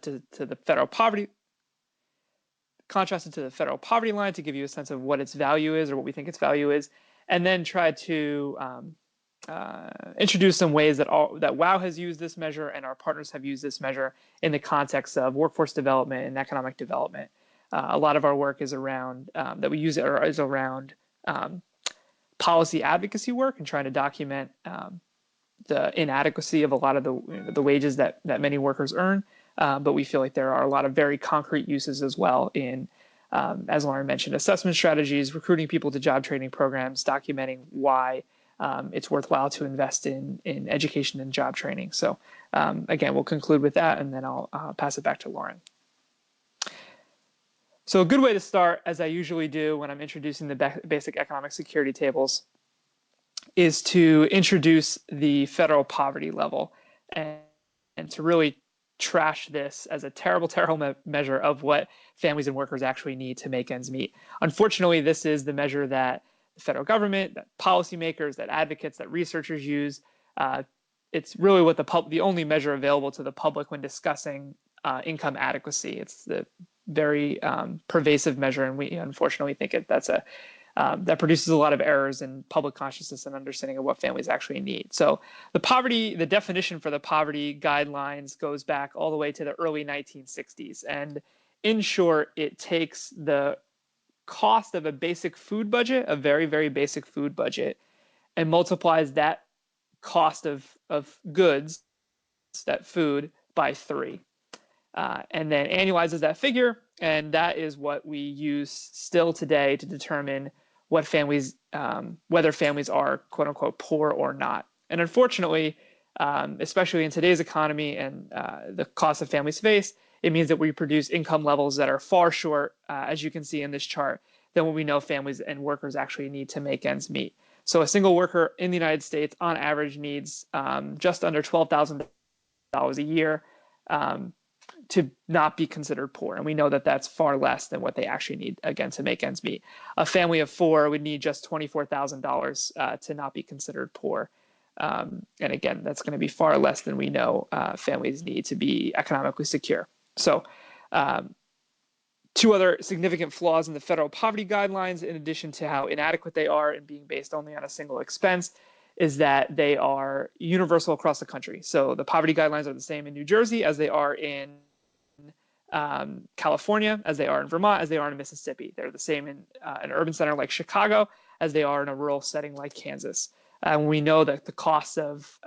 to the federal poverty, contrasted to the federal poverty line to give you a sense of what its value is or what we think its value is, and then try to introduce some ways that WOW has used this measure and our partners have used this measure in the context of workforce development and economic development. A lot of our work is around that we use it is around policy advocacy work and trying to document the inadequacy of a lot of the wages that many workers earn. But we feel like there are a lot of very concrete uses as well in, as Lauren mentioned, assessment strategies, recruiting people to job training programs, documenting why it's worthwhile to invest in education and job training. So again, we'll conclude with that, and then I'll pass it back to Lauren. So a good way to start, as I usually do when I'm introducing the basic economic security tables, is to introduce the federal poverty level and to really trash this as a terrible, terrible measure of what families and workers actually need to make ends meet. Unfortunately, this is the measure that the federal government, that policymakers, that advocates, that researchers use. It's really what the only measure available to the public when discussing income adequacy. It's the very pervasive measure, and we unfortunately think that produces a lot of errors in public consciousness and understanding of what families actually need. So the definition for the poverty guidelines goes back all the way to the early 1960s. And in short, it takes the cost of a basic food budget, a very, very basic food budget, and multiplies that cost of goods, that food, by 3. And then annualizes that figure, and that is what we use still today to determine what families, whether families are quote unquote poor or not. And unfortunately, especially in today's economy and the costs that families face, it means that we produce income levels that are far short, as you can see in this chart, than what we know families and workers actually need to make ends meet. So a single worker in the United States on average needs just under $12,000 a year to not be considered poor. And we know that that's far less than what they actually need, again, to make ends meet. A family of 4 would need just $24,000 to not be considered poor. And again, that's going to be far less than we know families need to be economically secure. So 2 other significant flaws in the federal poverty guidelines, in addition to how inadequate they are in being based only on a single expense, is that they are universal across the country. So the poverty guidelines are the same in New Jersey as they are in California, as they are in Vermont, as they are in Mississippi. They're the same in an urban center like Chicago as they are in a rural setting like Kansas. We know that the costs of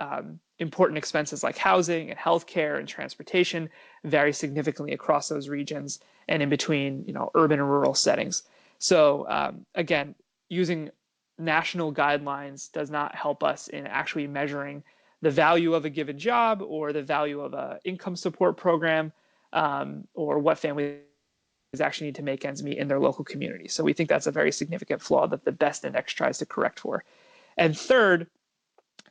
important expenses like housing and healthcare and transportation vary significantly across those regions and in between, urban and rural settings. So again, using national guidelines does not help us in actually measuring the value of a given job or the value of an income support program or what families actually need to make ends meet in their local community. So we think that's a very significant flaw that the BEST Index tries to correct for. And third,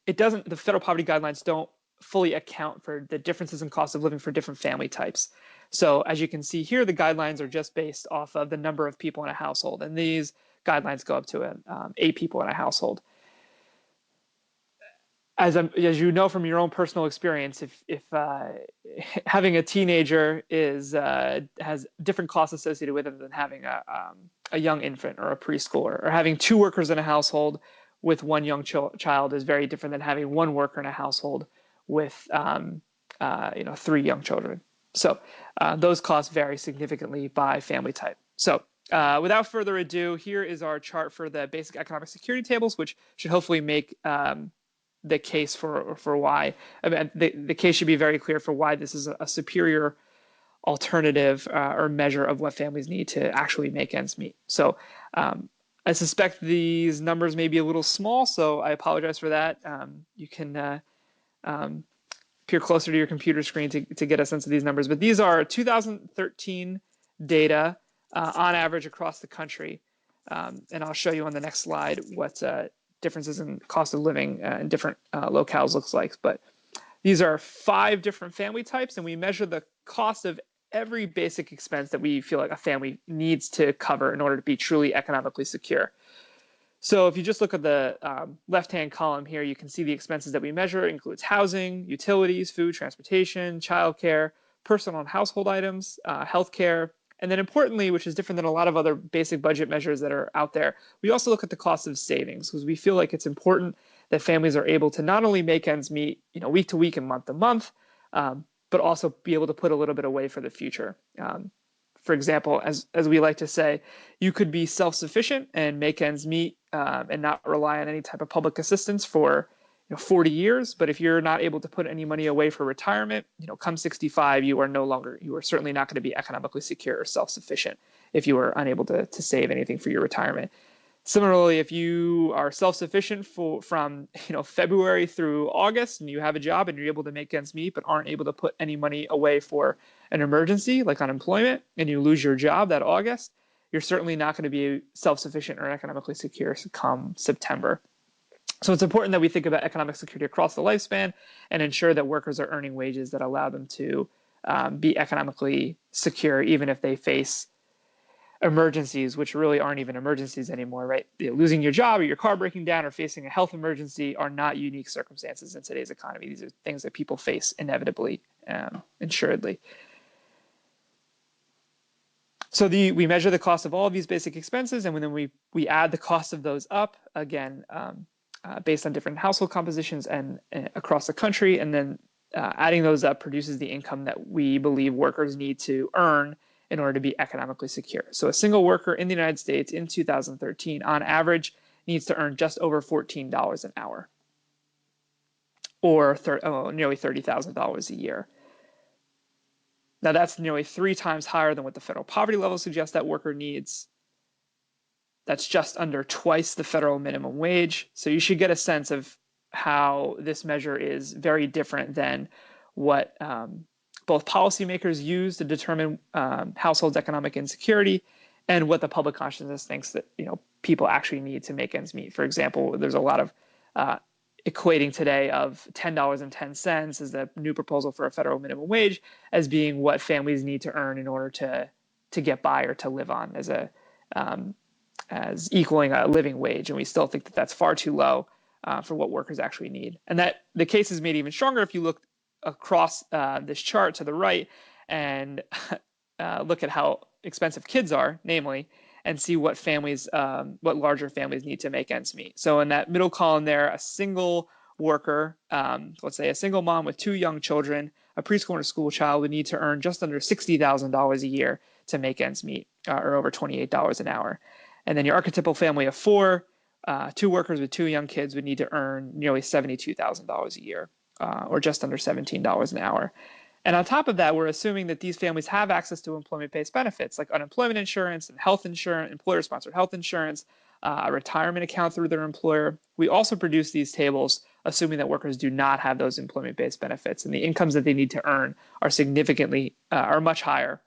the federal poverty guidelines don't fully account for the differences in cost of living for different family types. So as you can see here, the guidelines are just based off of the number of people in a household. And these guidelines go up to 8 people in a household. As you know from your own personal experience, if having a teenager has different costs associated with it than having a young infant or a preschooler, or having 2 workers in a household with 1 young child is very different than having 1 worker in a household with 3 young children. So those costs vary significantly by family type. So without further ado, here is our chart for the basic economic security tables, which should hopefully make the case for why. The case should be very clear for why this is a superior alternative or measure of what families need to actually make ends meet. So I suspect these numbers may be a little small, so I apologize for that. You can peer closer to your computer screen to get a sense of these numbers. But these are 2013 data on average across the country. And I'll show you on the next slide what differences in cost of living in different locales looks like. But these are 5 different family types, and we measure the cost of every basic expense that we feel like a family needs to cover in order to be truly economically secure. So if you just look at the left-hand column here, you can see the expenses that we measure. It includes housing, utilities, food, transportation, childcare, personal and household items, healthcare, and then importantly, which is different than a lot of other basic budget measures that are out there, we also look at the cost of savings because we feel like it's important that families are able to not only make ends meet, week to week and month to month, but also be able to put a little bit away for the future. For example, as we like to say, you could be self-sufficient and make ends meet and not rely on any type of public assistance for 40 years. But if you're not able to put any money away for retirement, come 65, you are certainly not going to be economically secure or self-sufficient if you are unable to save anything for your retirement. Similarly, if you are self-sufficient from February through August and you have a job and you're able to make ends meet but aren't able to put any money away for an emergency like unemployment and you lose your job that August, you're certainly not going to be self-sufficient or economically secure come September. So it's important that we think about economic security across the lifespan and ensure that workers are earning wages that allow them to be economically secure even if they face emergencies, which really aren't even emergencies anymore, right? Losing your job or your car breaking down or facing a health emergency are not unique circumstances in today's economy. These are things that people face inevitably, assuredly. So we measure the cost of all of these basic expenses, and then we add the cost of those up, again, based on different household compositions and across the country, and then adding those up produces the income that we believe workers need to earn in order to be economically secure. So a single worker in the United States in 2013, on average, needs to earn just over $14 an hour, or nearly $30,000 a year. Now that's nearly 3 times higher than what the federal poverty level suggests that worker needs. That's just under twice the federal minimum wage. So you should get a sense of how this measure is very different than what both policymakers use to determine households' economic insecurity and what the public consciousness thinks that people actually need to make ends meet. For example, there's a lot of equating today of $10.10 as the new proposal for a federal minimum wage as being what families need to earn in order to get by or to live on as equaling a living wage. And we still think that that's far too low for what workers actually need. And that the case is made even stronger if you look across this chart to the right and look at how expensive kids are, namely, and see what larger families need to make ends meet. So in that middle column there, a single worker, let's say a single mom with 2 young children, a preschool and a school child, would need to earn just under $60,000 a year to make ends meet, or over $28 an hour. And then your archetypal family of 4, 2 workers with 2 young kids would need to earn nearly $72,000 a year, or just under $17 an hour. And on top of that, we're assuming that these families have access to employment-based benefits like unemployment insurance and health insurance, employer-sponsored health insurance, a retirement account through their employer. We also produce these tables assuming that workers do not have those employment-based benefits, and the incomes that they need to earn are much higher,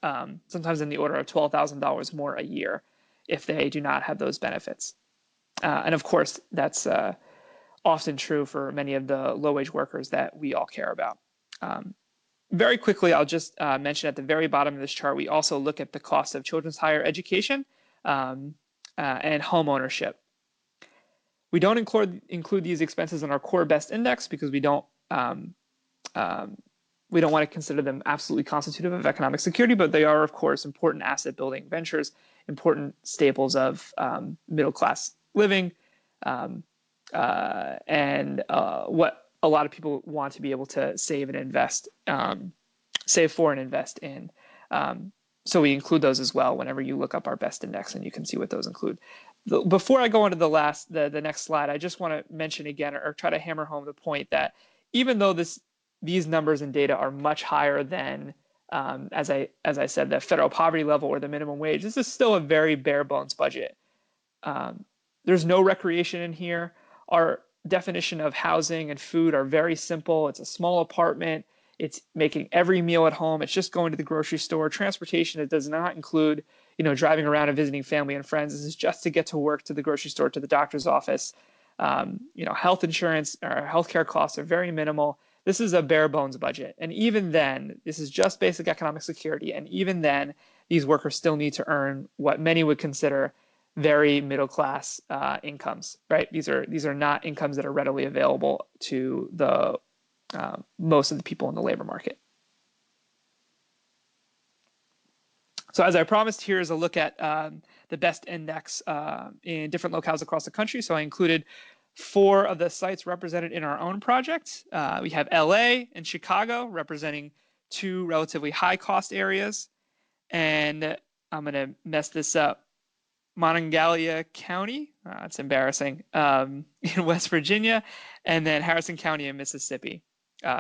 sometimes in the order of $12,000 more a year if they do not have those benefits. And of course, that's often true for many of the low-wage workers that we all care about. Very quickly, I'll just mention at the very bottom of this chart, we also look at the cost of children's higher education and home ownership. We don't include these expenses in our core best index because we don't want to consider them absolutely constitutive of economic security, but they are, of course, important asset building ventures, important staples of middle-class living, and what a lot of people want to be able to save and invest, save for and invest in. So we include those as well whenever you look up our best index, and you can see what those include. Before I go on to the next slide, I just want to mention again, or try to hammer home the point that even though these numbers and data are much higher than, as I said, the federal poverty level or the minimum wage, this is still a very bare bones budget. There's no recreation in here. Our definition of housing and food are very simple. It's a small apartment. It's making every meal at home. It's just going to the grocery store. Transportation, it does not include, driving around and visiting family and friends. This is just to get to work, to the grocery store, to the doctor's office. Health insurance or healthcare costs are very minimal. This is a bare bones budget. And even then, this is just basic economic security. And even then, these workers still need to earn what many would consider very middle class incomes, right? These are not incomes that are readily available to the most of the people in the labor market. So as I promised, here is a look at the best index in different locales across the country. So I included 4 of the sites represented in our own project. We have LA and Chicago representing 2 relatively high cost areas. And I'm going to mess this up. Monongalia County, it's embarrassing, in West Virginia, and then Harrison County in Mississippi.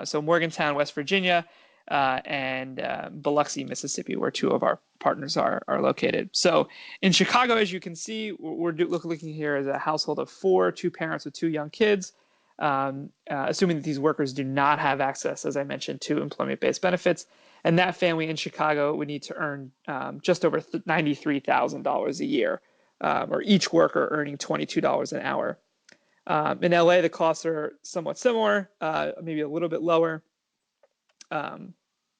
So Morgantown, West Virginia, and Biloxi, Mississippi, where 2 of our partners are located. So in Chicago, as you can see, we're looking here as a household of 4, 2 parents with 2 young kids, assuming that these workers do not have access, as I mentioned, to employment-based benefits. And that family in Chicago would need to earn just over $93,000 a year, or each worker earning $22 an hour. In LA, the costs are somewhat similar, maybe a little bit lower,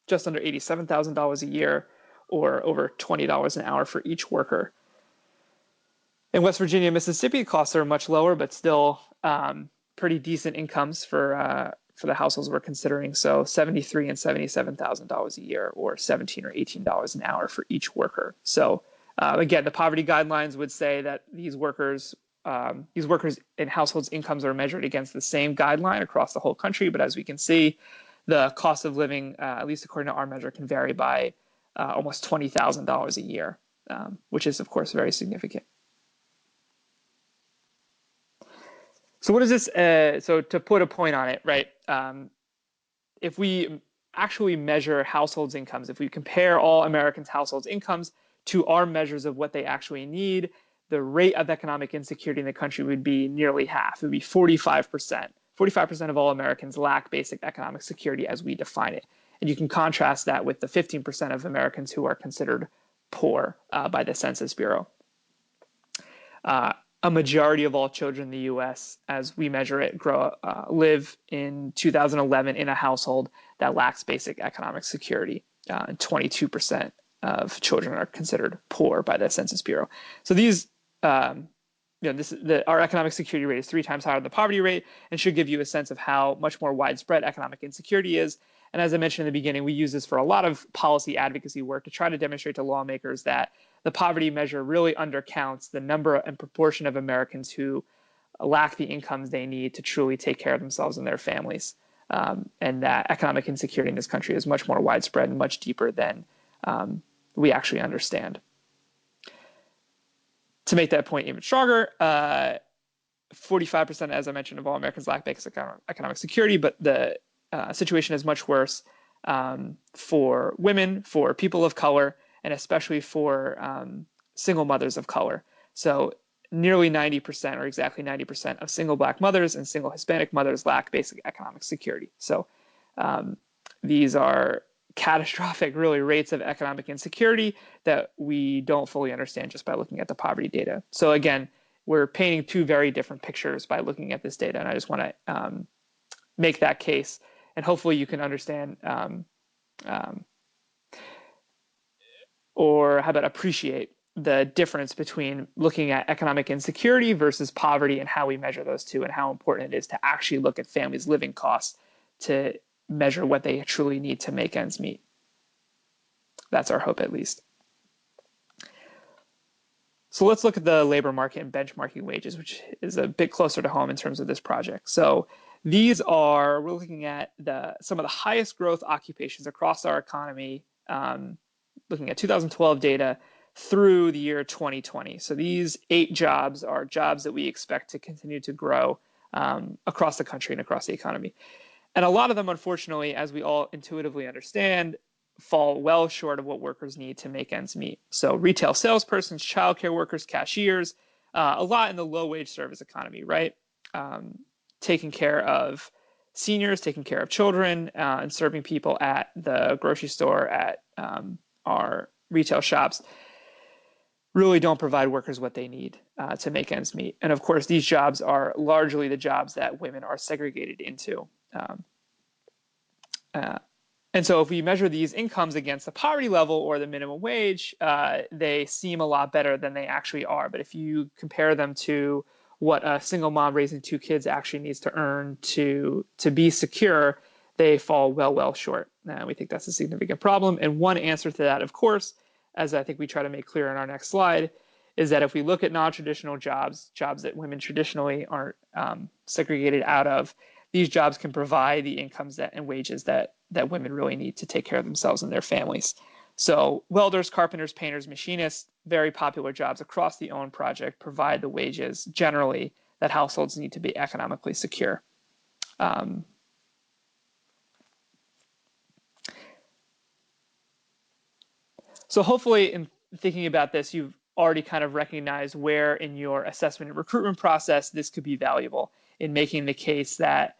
just under $87,000 a year, or over $20 an hour for each worker. In West Virginia and Mississippi, costs are much lower, but still pretty decent incomes for the households we're considering. So $73,000 and $77,000 a year, or $17 or $18 an hour for each worker. So again, the poverty guidelines would say that these workers in households' incomes are measured against the same guideline across the whole country. But as we can see, the cost of living, at least according to our measure, can vary by almost $20,000 a year, which is, of course, very significant. So what is this? So to put a point on it, right? If we actually measure households' incomes, if we compare all Americans' households' incomes to our measures of what they actually need, the rate of economic insecurity in the country would be nearly half. It would be 45%. 45% of all Americans lack basic economic security as we define it. And you can contrast that with the 15% of Americans who are considered poor by the Census Bureau. A majority of all children in the U.S., as we measure it, live in 2011 in a household that lacks basic economic security. 22% of children are considered poor by the Census Bureau. So these, our economic security rate is 3 times higher than the poverty rate, and should give you a sense of how much more widespread economic insecurity is. And as I mentioned in the beginning, we use this for a lot of policy advocacy work to try to demonstrate to lawmakers that the poverty measure really undercounts the number and proportion of Americans who lack the incomes they need to truly take care of themselves and their families. And that economic insecurity in this country is much more widespread and much deeper than we actually understand. To make that point even stronger, 45%, as I mentioned, of all Americans lack basic economic security, but the situation is much worse for women, for people of color, and especially for single mothers of color. So nearly 90%, or exactly 90%, of single Black mothers and single Hispanic mothers lack basic economic security. So these are catastrophic, really, rates of economic insecurity that we don't fully understand just by looking at the poverty data. So again, we're painting 2 very different pictures by looking at this data, and I just want to make that case, and hopefully you can understand or how about appreciate the difference between looking at economic insecurity versus poverty and how we measure those 2, and how important it is to actually look at families' living costs to measure what they truly need to make ends meet. That's our hope, at least. So let's look at the labor market and benchmarking wages, which is a bit closer to home in terms of this project. So we're looking at some of the highest growth occupations across our economy, looking at 2012 data through the year 2020. So these 8 jobs are jobs that we expect to continue to grow across the country and across the economy. And a lot of them, unfortunately, as we all intuitively understand, fall well short of what workers need to make ends meet. So retail salespersons, childcare workers, cashiers, a lot in the low-wage service economy, right? Taking care of seniors, taking care of children, and serving people at the grocery store, at our retail shops, really don't provide workers what they need to make ends meet. And of course, these jobs are largely the jobs that women are segregated into. And so if we measure these incomes against the poverty level or the minimum wage, they seem a lot better than they actually are. But if you compare them to what a single mom raising 2 kids actually needs to earn to be secure, they fall well short. We think that's a significant problem. And one answer to that, of course, as I think we try to make clear in our next slide, is that if we look at non-traditional jobs, jobs that women traditionally aren't segregated out of, these jobs can provide the incomes that and wages that women really need to take care of themselves and their families. So welders, carpenters, painters, machinists, very popular jobs across the OWN project, provide the wages generally that households need to be economically secure. So hopefully in thinking about this, you've already kind of recognized where in your assessment and recruitment process this could be valuable in making the case that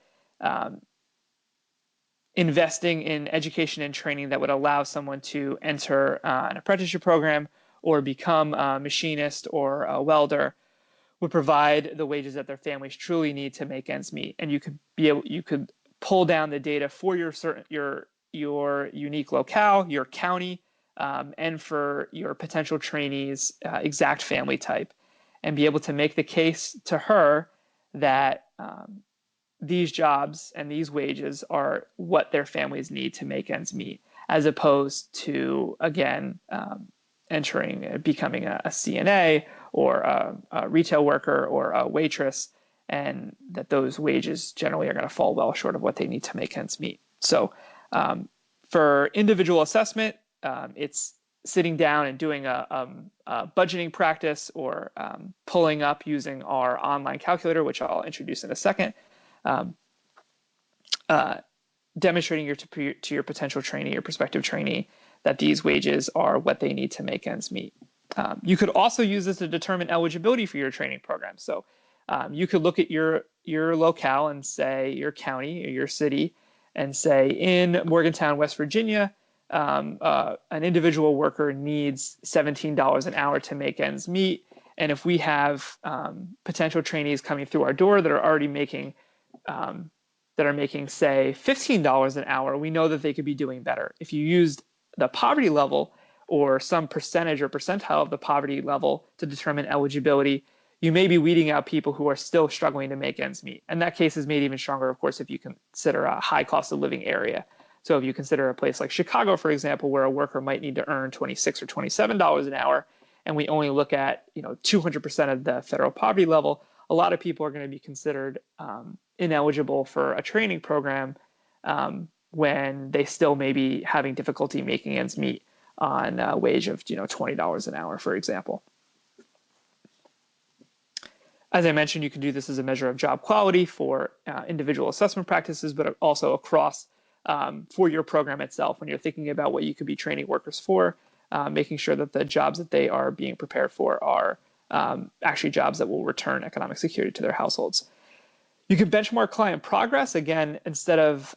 investing in education and training that would allow someone to enter an apprenticeship program or become a machinist or a welder would provide the wages that their families truly need to make ends meet. And you could pull down the data for your unique locale, your county, and for your potential trainees' exact family type, and be able to make the case to her that these jobs and these wages are what their families need to make ends meet, as opposed to, again, becoming a CNA or a retail worker or a waitress, and that those wages generally are going to fall well short of what they need to make ends meet. So for individual assessment, it's sitting down and doing a budgeting practice, or pulling up using our online calculator, which I'll introduce in a second, demonstrating to your potential trainee or prospective trainee that these wages are what they need to make ends meet. You could also use this to determine eligibility for your training program. So you could look at your locale and say your county or your city and say, in Morgantown, West Virginia, an individual worker needs $17 an hour to make ends meet. And if we have potential trainees coming through our door that are already making say $15 an hour, we know that they could be doing better. If you used the poverty level or some percentage or percentile of the poverty level to determine eligibility, you may be weeding out people who are still struggling to make ends meet. And that case is made even stronger, of course, if you consider a high cost of living area. So if you consider a place like Chicago, for example, where a worker might need to earn $26 or $27 an hour, and we only look at 200% of the federal poverty level, a lot of people are going to be considered ineligible for a training program when they still may be having difficulty making ends meet on a wage of $20 an hour, for example. As I mentioned, you can do this as a measure of job quality for individual assessment practices, but also across for your program itself when you're thinking about what you could be training workers for, making sure that the jobs that they are being prepared for are actually jobs that will return economic security to their households. You can benchmark client progress. Again, instead of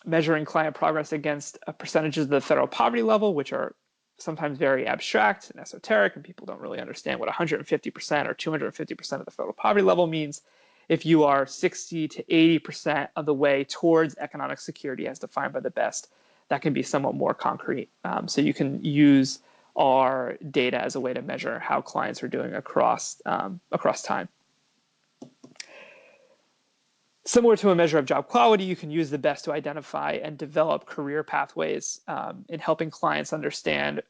measuring client progress against percentages of the federal poverty level, which are sometimes very abstract and esoteric, and people don't really understand what 150% or 250% of the federal poverty level means. If you are 60 to 80% of the way towards economic security as defined by the BEST, that can be somewhat more concrete. So you can use our data as a way to measure how clients are doing across time. Similar to a measure of job quality, you can use the BEST to identify and develop career pathways in helping clients understand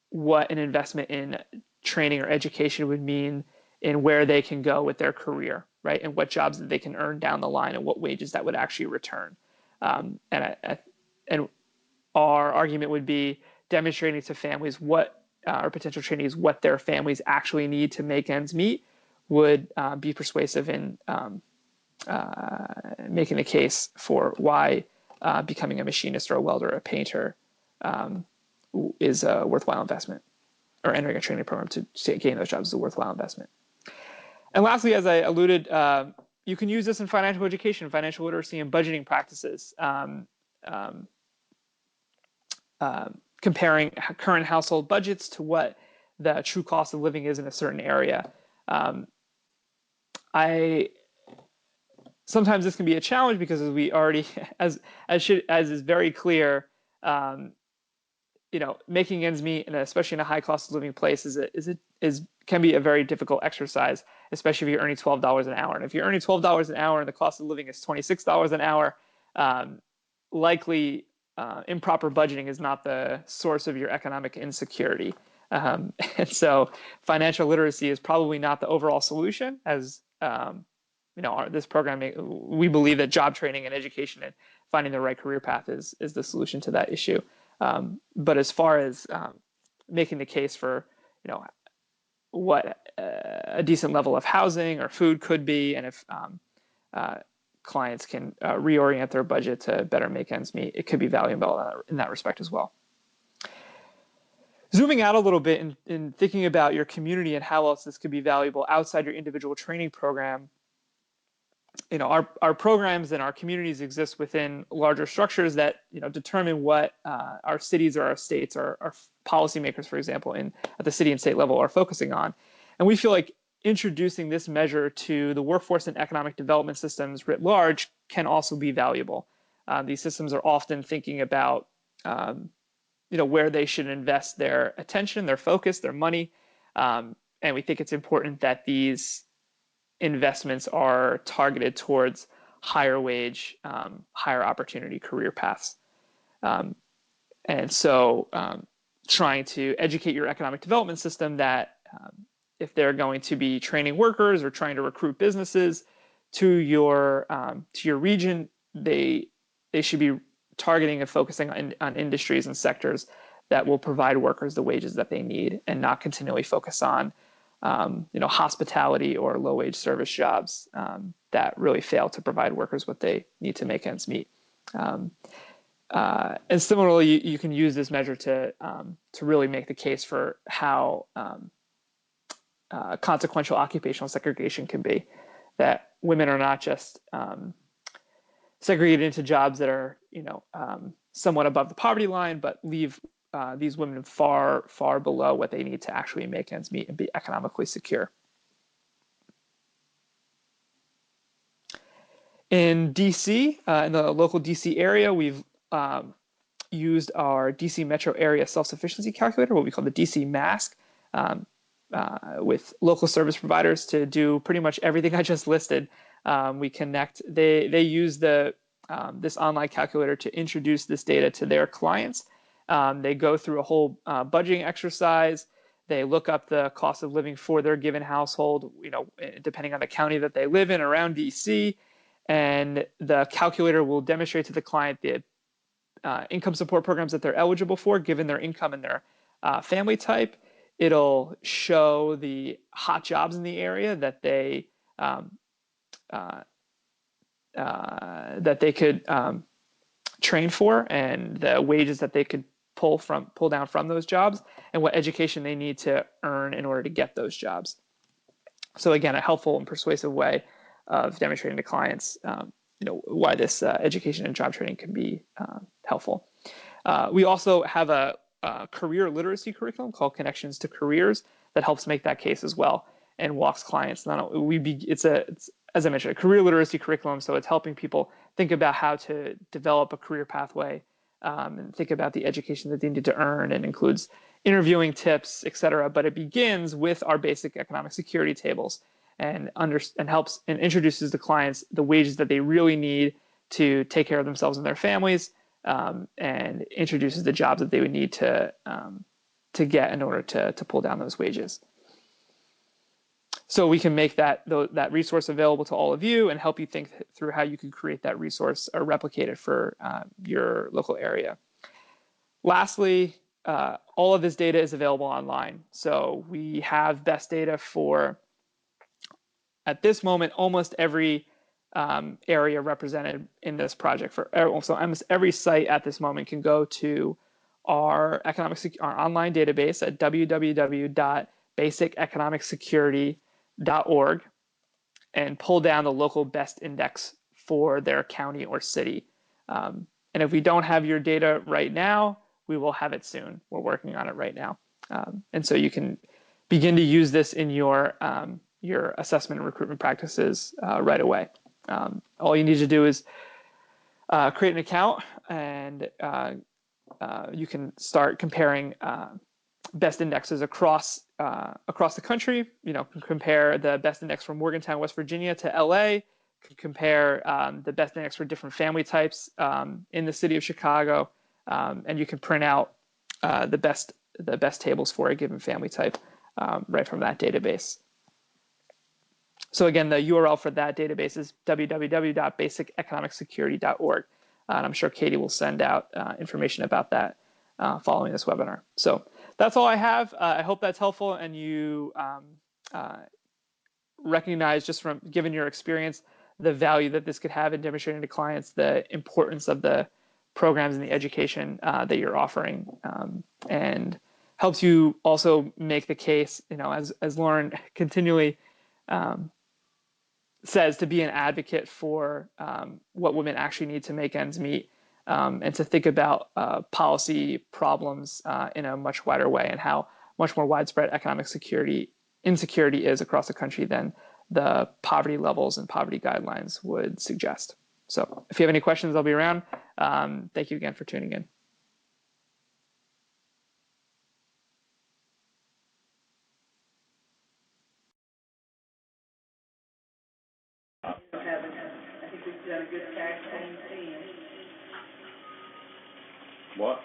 what an investment in training or education would mean in where they can go with their career, right? And what jobs that they can earn down the line and what wages that would actually return. And our argument would be demonstrating to families or potential trainees what their families actually need to make ends meet would be persuasive in making a case for why becoming a machinist or a welder or a painter is a worthwhile investment, or entering a training program to gain those jobs is a worthwhile investment. And lastly, as I alluded, you can use this in financial education, financial literacy, and budgeting practices, comparing current household budgets to what the true cost of living is in a certain area. Sometimes this can be a challenge because as we already, as is very clear, making ends meet, and especially in a high cost of living place, can be a very difficult exercise, especially if you're earning $12 an hour. And if you're earning $12 an hour and the cost of living is $26 an hour, likely improper budgeting is not the source of your economic insecurity. And so financial literacy is probably not the overall solution, as this program, we believe that job training and education and finding the right career path is the solution to that issue. But as far as making the case for, what a decent level of housing or food could be, and if clients can reorient their budget to better make ends meet, it could be valuable in that respect as well. Zooming out a little bit in thinking about your community and how else this could be valuable outside your individual training program, our programs and our communities exist within larger structures that determine what our cities or our states or our policymakers, for example, at the city and state level are focusing on. And we feel like introducing this measure to the workforce and economic development systems writ large can also be valuable. These systems are often thinking about where they should invest their attention, their focus, their money, and we think it's important that these investments are targeted towards higher wage, higher opportunity career paths. And so trying to educate your economic development system that if they're going to be training workers or trying to recruit businesses to your region, they should be targeting and focusing on industries and sectors that will provide workers the wages that they need, and not continually focus on hospitality or low-wage service jobs that really fail to provide workers what they need to make ends meet. And similarly, you can use this measure to really make the case for how consequential occupational segregation can be. That women are not just segregated into jobs that are somewhat above the poverty line, but leave these women far, far below what they need to actually make ends meet and be economically secure. In DC, in the local DC area, we've used our DC metro area self-sufficiency calculator, what we call the DC MASC, with local service providers to do pretty much everything I just listed. We connect, they use this online calculator to introduce this data to their clients. They go through a whole budgeting exercise. They look up the cost of living for their given household, depending on the county that they live in around DC. And the calculator will demonstrate to the client the income support programs that they're eligible for, given their income and their family type. It'll show the hot jobs in the area that they could train for, and the wages that they could pull down from those jobs, and what education they need to earn in order to get those jobs. So again, a helpful and persuasive way of demonstrating to clients, why this education and job training can be helpful. We also have a career literacy curriculum called Connections to Careers that helps make that case as well, and walks clients. It's as I mentioned, a career literacy curriculum, so it's helping people think about how to develop a career pathway, and think about the education that they need to earn, and includes interviewing tips, et cetera. But it begins with our basic economic security tables, and helps and introduces the clients the wages that they really need to take care of themselves and their families, and introduces the jobs that they would need to get in order to pull down those wages. So we can make that resource available to all of you and help you think through how you can create that resource or replicate it for your local area. Lastly, all of this data is available online. So we have best data for, at this moment, almost every area represented in this project. So almost every site at this moment can go to our online database at www.basiceconomicsecurity.org and pull down the local best index for their county or city. And if we don't have your data right now, we will have it soon. We're working on it right now. And so you can begin to use this in your assessment and recruitment practices right away. All you need to do is create an account, and you can start comparing best indexes across the country. Compare the best index from Morgantown, West Virginia to LA, compare the best index for different family types in the city of Chicago, and you can print out the best tables for a given family type right from that database. So again, the URL for that database is www.basiceconomicsecurity.org. And I'm sure Katie will send out information about that following this webinar. So that's all I have. I hope that's helpful, and you recognize, just from given your experience, the value that this could have in demonstrating to clients the importance of the programs and the education that you're offering, and helps you also make the case, as Lauren continually says, to be an advocate for what women actually need to make ends meet, and to think about policy problems in a much wider way, and how much more widespread economic insecurity is across the country than the poverty levels and poverty guidelines would suggest. So if you have any questions, I'll be around. Thank you again for tuning in. What?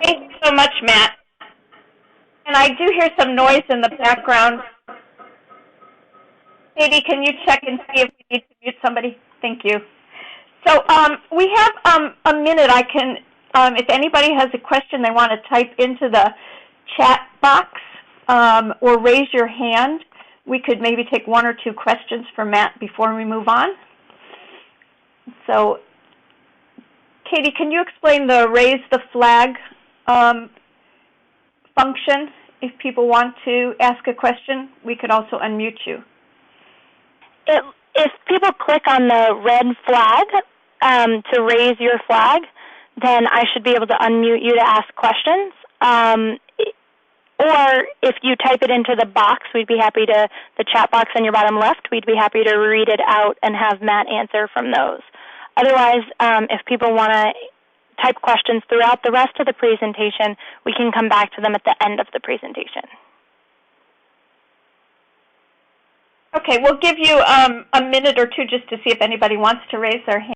Thank you so much, Matt. And I do hear some noise in the background. Katie, can you check and see if we need to mute somebody? Thank you. So we have a minute. I can, if anybody has a question they want to type into the chat box or raise your hand, we could maybe take one or two questions for Matt before we move on. So, Katie, can you explain the raise the flag function? If people want to ask a question, we could also unmute you. If people click on the red flag to raise your flag, then I should be able to unmute you to ask questions. Or if you type it into the box, we'd be happy to, the chat box on your bottom left, we'd be happy to read it out and have Matt answer from those. Otherwise, if people want to type questions throughout the rest of the presentation, we can come back to them at the end of the presentation. Okay, we'll give you a minute or two just to see if anybody wants to raise their hand.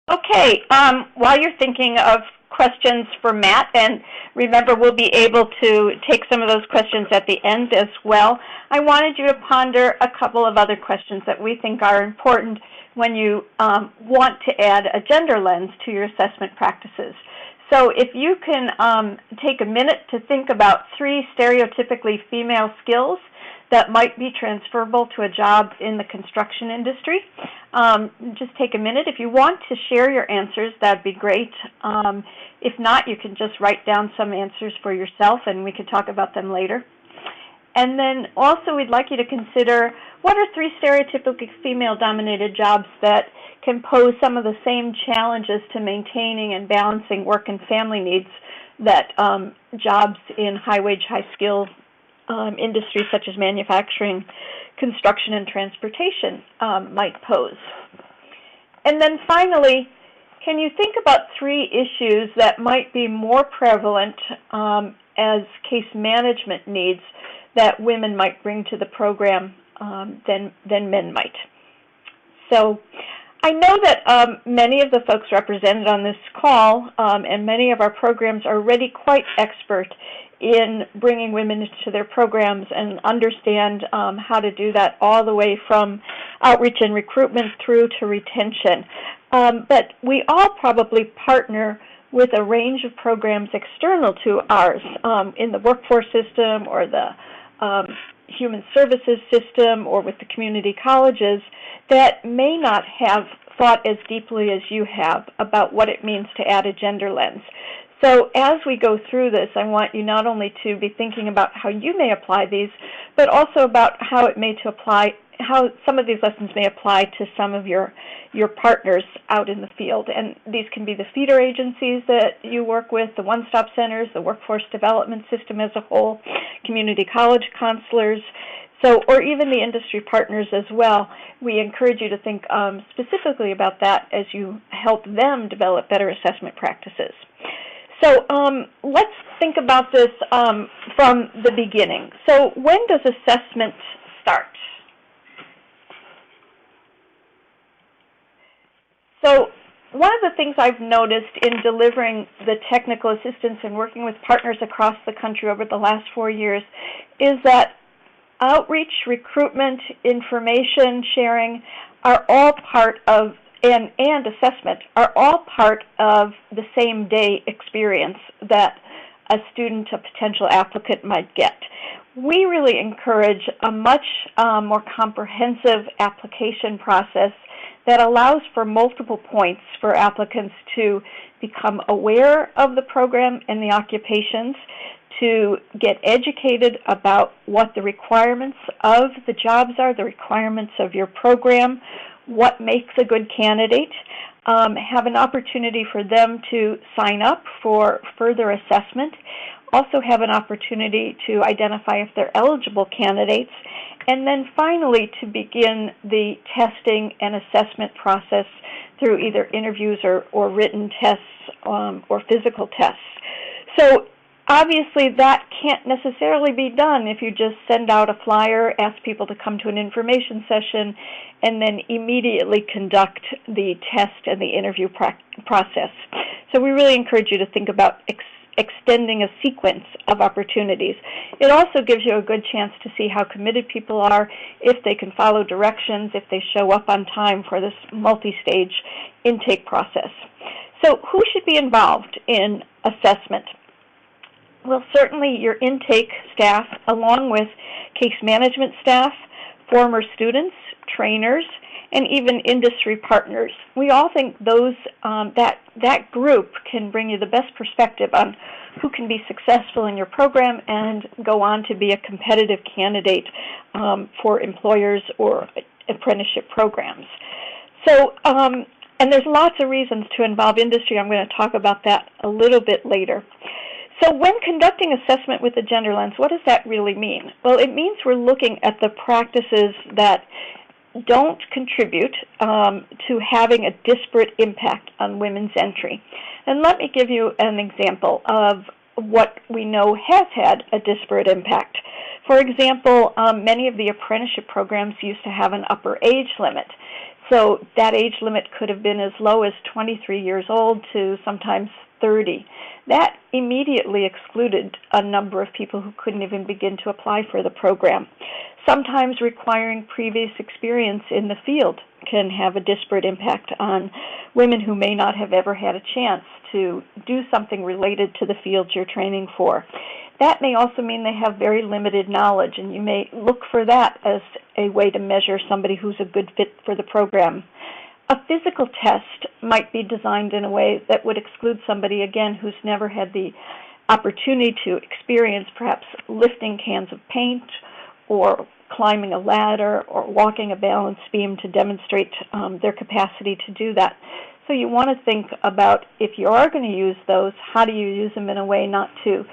Okay, while you're thinking of questions for Matt, and remember we'll be able to take some of those questions at the end as well, I wanted you to ponder a couple of other questions that we think are important when you want to add a gender lens to your assessment practices. So if you can take a minute to think about 3 stereotypically female skills that might be transferable to a job in the construction industry. Just take a minute. If you want to share your answers, that'd be great. If not, you can just write down some answers for yourself and we could talk about them later. And then also we'd like you to consider what are 3 stereotypically female-dominated jobs that can pose some of the same challenges to maintaining and balancing work and family needs that jobs in high-wage, high-skill industries such as manufacturing, construction, and transportation might pose. And then finally, can you think about 3 issues that might be more prevalent as case management needs that women might bring to the program than men might? So I know that many of the folks represented on this call and many of our programs are already quite expert in bringing women into their programs and understand how to do that all the way from outreach and recruitment through to retention. But we all probably partner with a range of programs external to ours in the workforce system or the human services system or with the community colleges that may not have thought as deeply as you have about what it means to add a gender lens. So as we go through this, I want you not only to be thinking about how you may apply these, but also about how it may how some of these lessons may apply to some of your partners out in the field. And these can be the feeder agencies that you work with, the one-stop centers, the workforce development system as a whole, community college counselors, or even the industry partners as well. We encourage you to think specifically about that as you help them develop better assessment practices. So let's think about this from the beginning. So when does assessment start? So one of the things I've noticed in delivering the technical assistance and working with partners across the country over the last 4 years is that outreach, recruitment, information sharing are all part of, and assessment are all part of the same day experience that a student, a potential applicant might get. We really encourage a much more comprehensive application process that allows for multiple points for applicants to become aware of the program and the occupations, to get educated about what the requirements of the jobs are, the requirements of your program, what makes a good candidate, have an opportunity for them to sign up for further assessment, also have an opportunity to identify if they're eligible candidates, and then finally to begin the testing and assessment process through either interviews or written tests or physical tests. So obviously that can't necessarily be done if you just send out a flyer, ask people to come to an information session, and then immediately conduct the test and the interview process. So we really encourage you to think about extending a sequence of opportunities. It also gives you a good chance to see how committed people are, if they can follow directions, if they show up on time for this multi-stage intake process. So who should be involved in assessment? Well, certainly your intake staff, along with case management staff, former students, trainers, and even industry partners. We all think those that group can bring you the best perspective on who can be successful in your program and go on to be a competitive candidate for employers or apprenticeship programs. So, and there's lots of reasons to involve industry. I'm going to talk about that a little bit later. So when conducting assessment with the gender lens, what does that really mean? Well, it means we're looking at the practices that don't contribute to having a disparate impact on women's entry. And let me give you an example of what we know has had a disparate impact. For example, many of the apprenticeship programs used to have an upper age limit. So that age limit could have been as low as 23 years old to sometimes 30. That immediately excluded a number of people who couldn't even begin to apply for the program. Sometimes requiring previous experience in the field can have a disparate impact on women who may not have ever had a chance to do something related to the field you're training for. That may also mean they have very limited knowledge, and you may look for that as a way to measure somebody who's a good fit for the program. A physical test might be designed in a way that would exclude somebody, again, who's never had the opportunity to experience perhaps lifting cans of paint or climbing a ladder or walking a balance beam to demonstrate their capacity to do that. So you want to think about, if you are going to use those, how do you use them in a way not to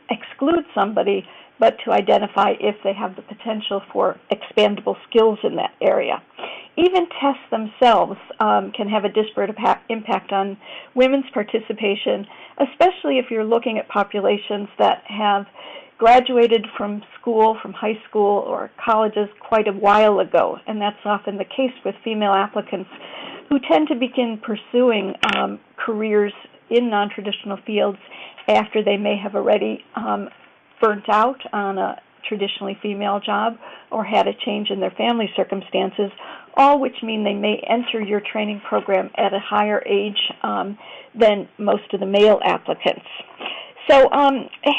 exclude somebody, but to identify if they have the potential for expandable skills in that area. Even tests themselves can have a disparate impact on women's participation, especially if you're looking at populations that have graduated from school, from high school or colleges quite a while ago, and that's often the case with female applicants who tend to begin pursuing careers in non-traditional fields after they may have already burnt out on a traditionally female job or had a change in their family circumstances, all which mean they may enter your training program at a higher age than most of the male applicants. So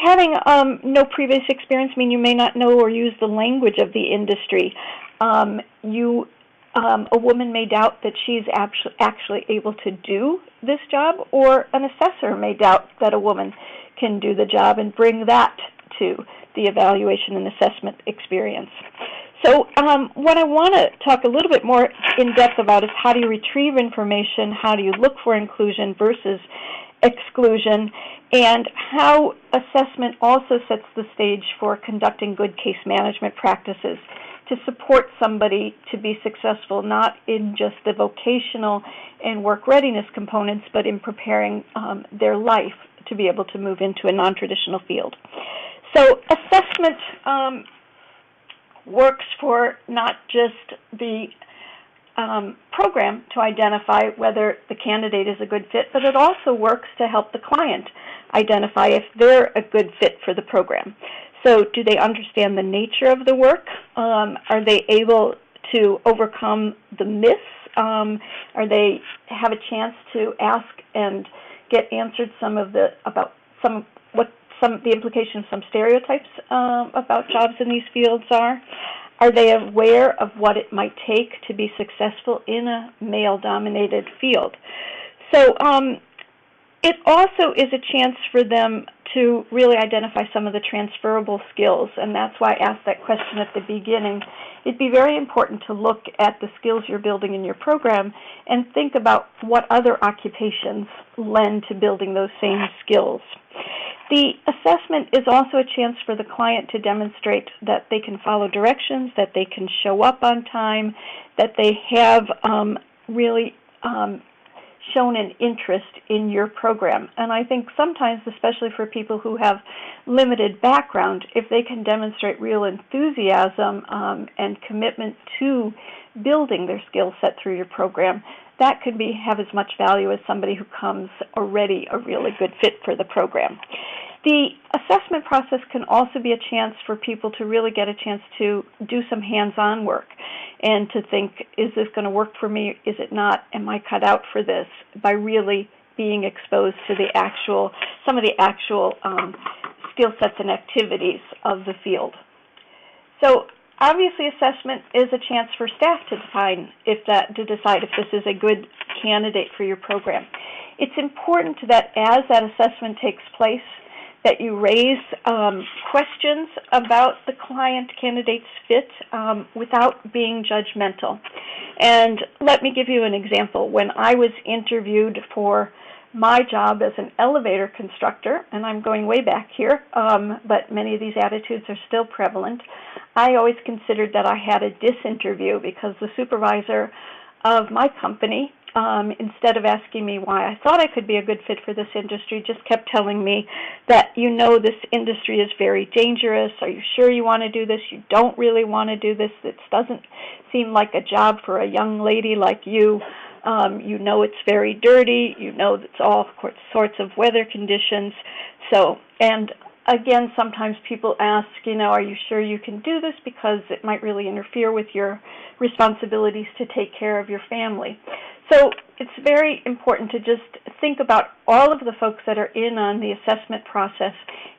having no previous experience means you may not know or use the language of the industry. A woman may doubt that she's actually able to do this job, or an assessor may doubt that a woman can do the job and bring that to the evaluation and assessment experience. So what I want to talk a little bit more in depth about is how do you retrieve information, how do you look for inclusion versus exclusion, and how assessment also sets the stage for conducting good case management practices to support somebody to be successful, not in just the vocational and work readiness components, but in preparing their life to be able to move into a non-traditional field. So assessment works for not just the program to identify whether the candidate is a good fit, but it also works to help the client identify if they're a good fit for the program. So do they understand the nature of the work? Are they able to overcome the myths? Are they have a chance to ask and get answered some of the implication of some stereotypes about jobs in these fields are? Are they aware of what it might take to be successful in a male-dominated field? So it also is a chance for them to really identify some of the transferable skills, and that's why I asked that question at the beginning. It'd be very important to look at the skills you're building in your program and think about what other occupations lend to building those same skills. The assessment is also a chance for the client to demonstrate that they can follow directions, that they can show up on time, that they have really shown an interest in your program. And I think sometimes, especially for people who have limited background, if they can demonstrate real enthusiasm and commitment to building their skill set through your program, that could have as much value as somebody who comes already a really good fit for the program. The assessment process can also be a chance for people to really get a chance to do some hands-on work and to think, is this going to work for me? Is it not? Am I cut out for this? By really being exposed to some of the actual skill sets and activities of the field. So obviously, assessment is a chance for staff to decide if this is a good candidate for your program. It's important that as that assessment takes place, that you raise questions about the client candidate's fit without being judgmental. And let me give you an example. When I was interviewed for my job as an elevator constructor, and I'm going way back here, but many of these attitudes are still prevalent, I always considered that I had a disinterview because the supervisor of my company, instead of asking me why I thought I could be a good fit for this industry, just kept telling me that, this industry is very dangerous. Are you sure you want to do this? You don't really want to do this. This doesn't seem like a job for a young lady like you. It's very dirty. It's all sorts of weather conditions. And again, sometimes people ask, are you sure you can do this because it might really interfere with your responsibilities to take care of your family. So it's very important to just think about all of the folks that are in on the assessment process,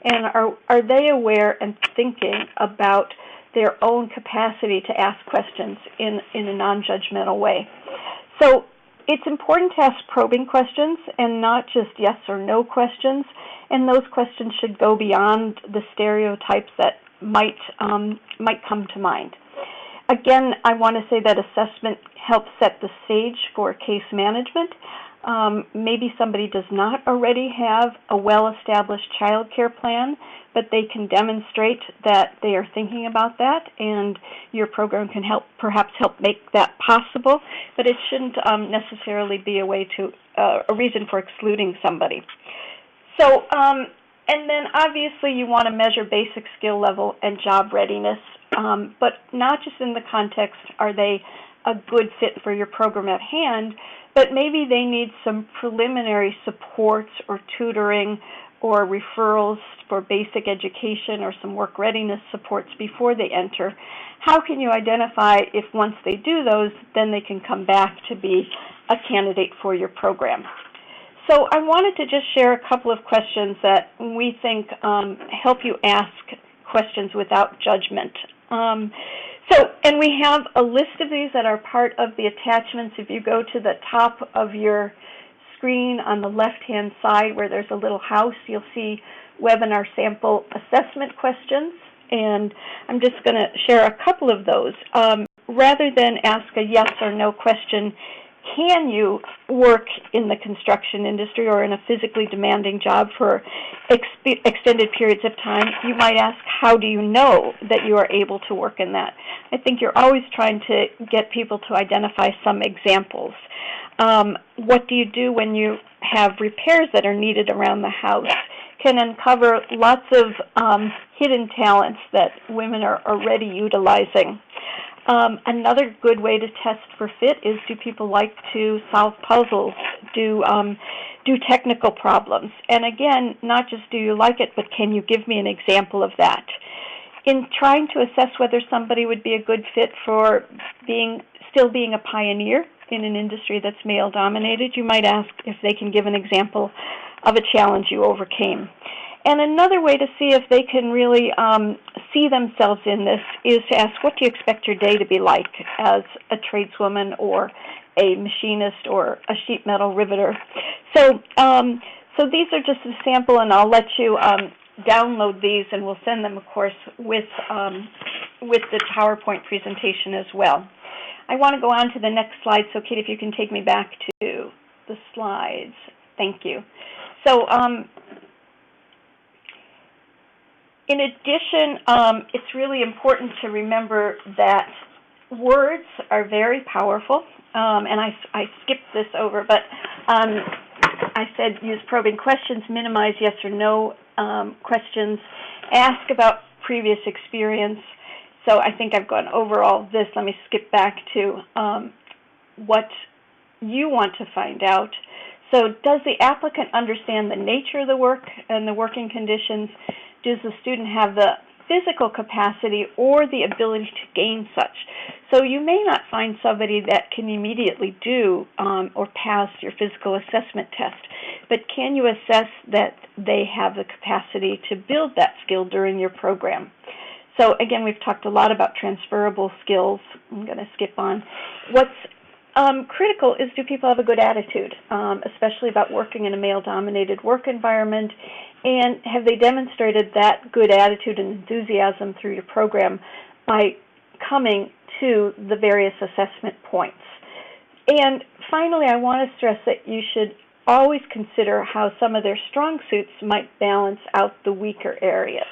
and are they aware and thinking about their own capacity to ask questions in a non-judgmental way. So it's important to ask probing questions and not just yes or no questions, and those questions should go beyond the stereotypes that might come to mind. Again, I want to say that assessment helps set the stage for case management. Maybe somebody does not already have a well-established child care plan, but they can demonstrate that they are thinking about that, and your program can perhaps help make that possible, but it shouldn't necessarily be a reason for excluding somebody. So, and then obviously you want to measure basic skill level and job readiness, but not just in the context, are they a good fit for your program at hand, but maybe they need some preliminary supports or tutoring or referrals for basic education or some work readiness supports before they enter. How can you identify if once they do those, then they can come back to be a candidate for your program? So I wanted to just share a couple of questions that we think help you ask questions without judgment. And we have a list of these that are part of the attachments. If you go to the top of your screen on the left-hand side where there's a little house, you'll see webinar sample assessment questions. and I'm just going to share a couple of those. Rather than ask a yes or no question, can you work in the construction industry or in a physically demanding job for extended periods of time, you might ask, how do you know that you are able to work in that? I think you're always trying to get people to identify some examples. What do you do when you have repairs that are needed around the house? Can uncover lots of hidden talents that women are already utilizing. Another good way to test for fit is, do people like to solve puzzles, do technical problems? And again, not just do you like it, but can you give me an example of that? In trying to assess whether somebody would be a good fit for still being a pioneer in an industry that's male-dominated, you might ask if they can give an example of a challenge you overcame. And another way to see if they can really see themselves in this is to ask, what do you expect your day to be like as a tradeswoman or a machinist or a sheet metal riveter? So these are just a sample, and I'll let you download these, and we'll send them, of course, with the PowerPoint presentation as well. I want to go on to the next slide, so Kate, if you can take me back to the slides. Thank you. So in addition, it's really important to remember that words are very powerful, and I skipped this over, but I said use probing questions, minimize yes or no questions, ask about previous experience. So I think I've gone over all this. Let me skip back to what you want to find out. So does the applicant understand the nature of the work and the working conditions? Does the student have the physical capacity or the ability to gain such? So you may not find somebody that can immediately do or pass your physical assessment test, but can you assess that they have the capacity to build that skill during your program? So again, we've talked a lot about transferable skills. I'm going to skip on. What's critical is, do people have a good attitude, especially about working in a male-dominated work environment, and have they demonstrated that good attitude and enthusiasm through your program by coming to the various assessment points? And finally, I want to stress that you should always consider how some of their strong suits might balance out the weaker areas.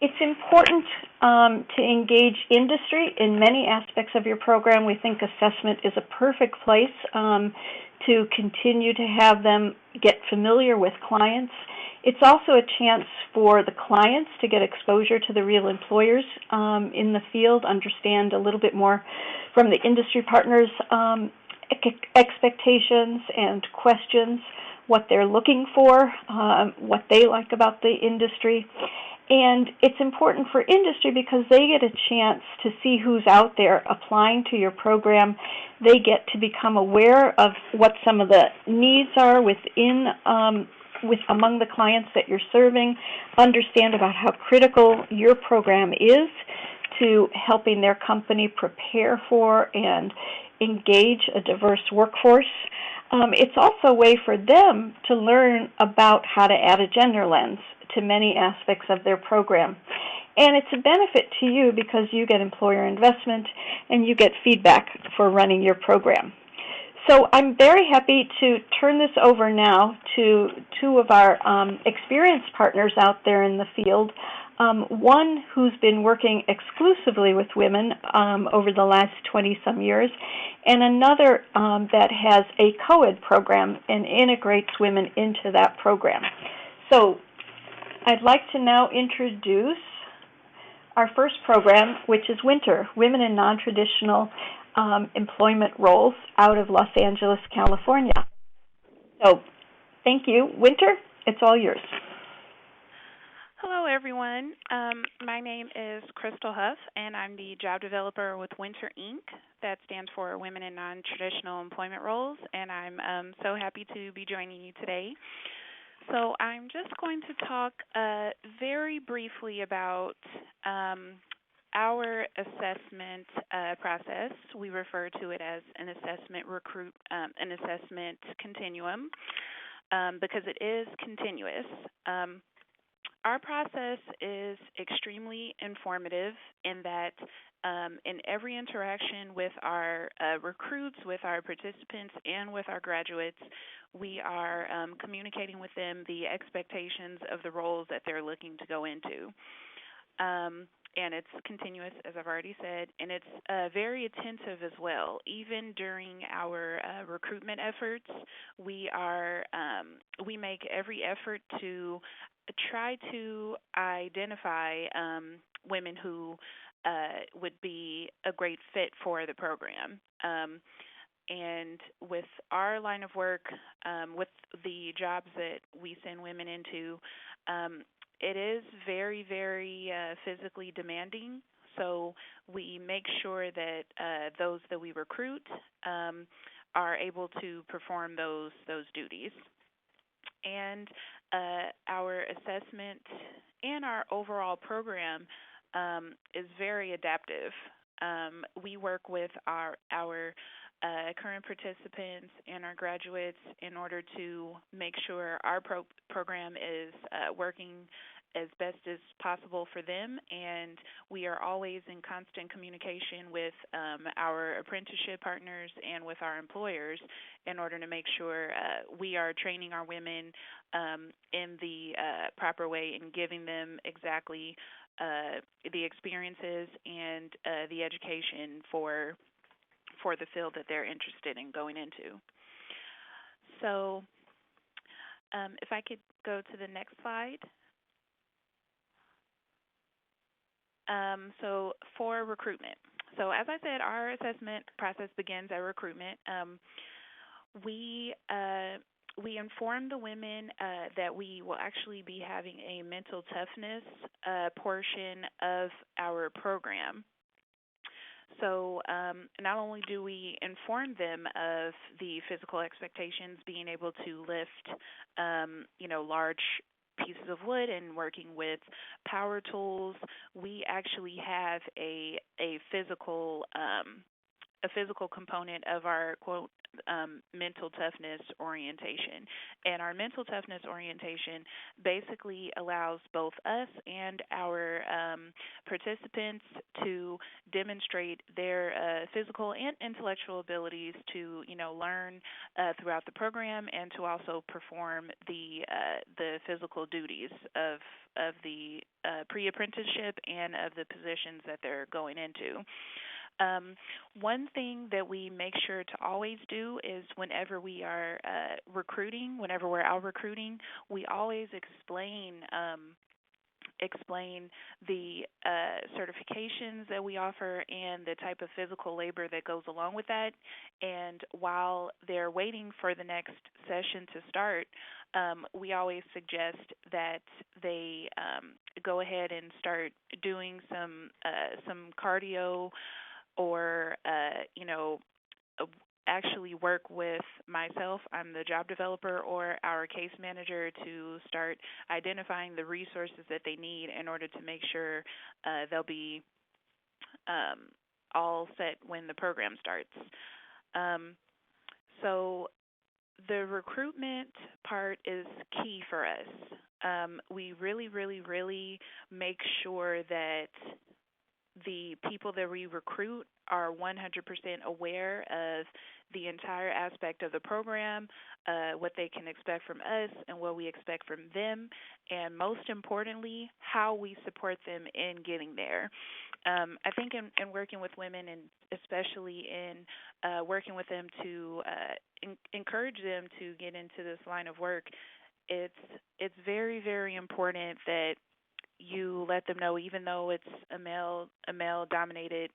It's important to engage industry in many aspects of your program. We think assessment is a perfect place to continue to have them get familiar with clients. It's also a chance for the clients to get exposure to the real employers in the field, understand a little bit more from the industry partners' expectations and questions, what they're looking for, what they like about the industry. And it's important for industry because they get a chance to see who's out there applying to your program. They get to become aware of what some of the needs are among the clients that you're serving, understand about how critical your program is to helping their company prepare for and engage a diverse workforce. It's also a way for them to learn about how to add a gender lens to many aspects of their program. And it's a benefit to you because you get employer investment and you get feedback for running your program. So I'm very happy to turn this over now to two of our experienced partners out there in the field. One who's been working exclusively with women over the last 20-some years, and another that has a co-ed program and integrates women into that program. So I'd like to now introduce our first program, which is Winter, Women in Non-Traditional Employment Roles, out of Los Angeles, California. So thank you. Winter, it's all yours. Hello, everyone. My name is Crystal Huff, and I'm the job developer with Winter, Inc. That stands for Women in Non-Traditional Employment Roles, and I'm so happy to be joining you today. So I'm just going to talk very briefly about our assessment process. We refer to it as an assessment continuum. because it is continuous. Our process is extremely informative in that in every interaction with our recruits, with our participants, and with our graduates, we are communicating with them the expectations of the roles that they're looking to go into. And it's continuous, as I've already said, and it's very attentive as well. Even during our recruitment efforts, we make every effort to try to identify women who would be a great fit for the program. And with our line of work, with the jobs that we send women into, it is very, very physically demanding. So we make sure that those that we recruit are able to perform those duties. And our assessment and our overall program is very adaptive. We work with our current participants and our graduates in order to make sure our program is working as best as possible for them, and we are always in constant communication with our apprenticeship partners and with our employers in order to make sure we are training our women in the proper way and giving them exactly the experiences and the education for the field that they're interested in going into. So if I could go to the next slide. So for recruitment. So as I said, our assessment process begins at recruitment. We inform the women that we will actually be having a mental toughness portion of our program. So not only do we inform them of the physical expectations, being able to lift, large pieces of wood and working with power tools, we actually have a physical component of our quote mental toughness orientation. And our mental toughness orientation basically allows both us and our participants to demonstrate their physical and intellectual abilities to, learn throughout the program and to also perform the physical duties of the pre-apprenticeship and of the positions that they're going into. One thing that we make sure to always do is whenever we are recruiting, whenever we're out recruiting, we always explain the certifications that we offer and the type of physical labor that goes along with that. And while they're waiting for the next session to start, we always suggest that they go ahead and start doing some cardio, or actually work with myself, I'm the job developer, or our case manager to start identifying the resources that they need in order to make sure they'll be all set when the program starts. So the recruitment part is key for us. We really, really, really make sure that the people that we recruit are 100% aware of the entire aspect of the program, what they can expect from us and what we expect from them, and most importantly, how we support them in getting there. I think in working with women, and especially in working with them to encourage them to get into this line of work, it's very, very important that you let them know, even though it's a male-dominated,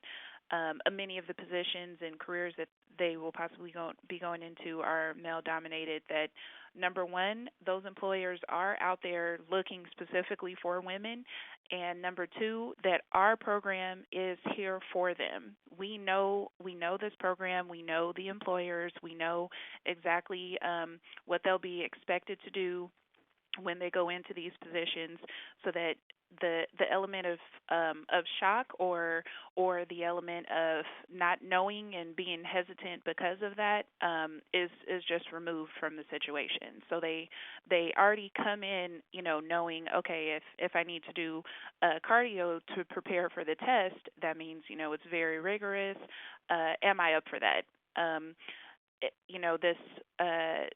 many of the positions and careers that they will possibly be going into are male-dominated, that number one, those employers are out there looking specifically for women, and number two, that our program is here for them. We know this program, we know the employers, we know exactly what they'll be expected to do when they go into these positions, so that the element of shock or the element of not knowing and being hesitant because of that is just removed from the situation. So they already come in, knowing, okay, if I need to do cardio to prepare for the test, that means it's very rigorous. Am I up for that?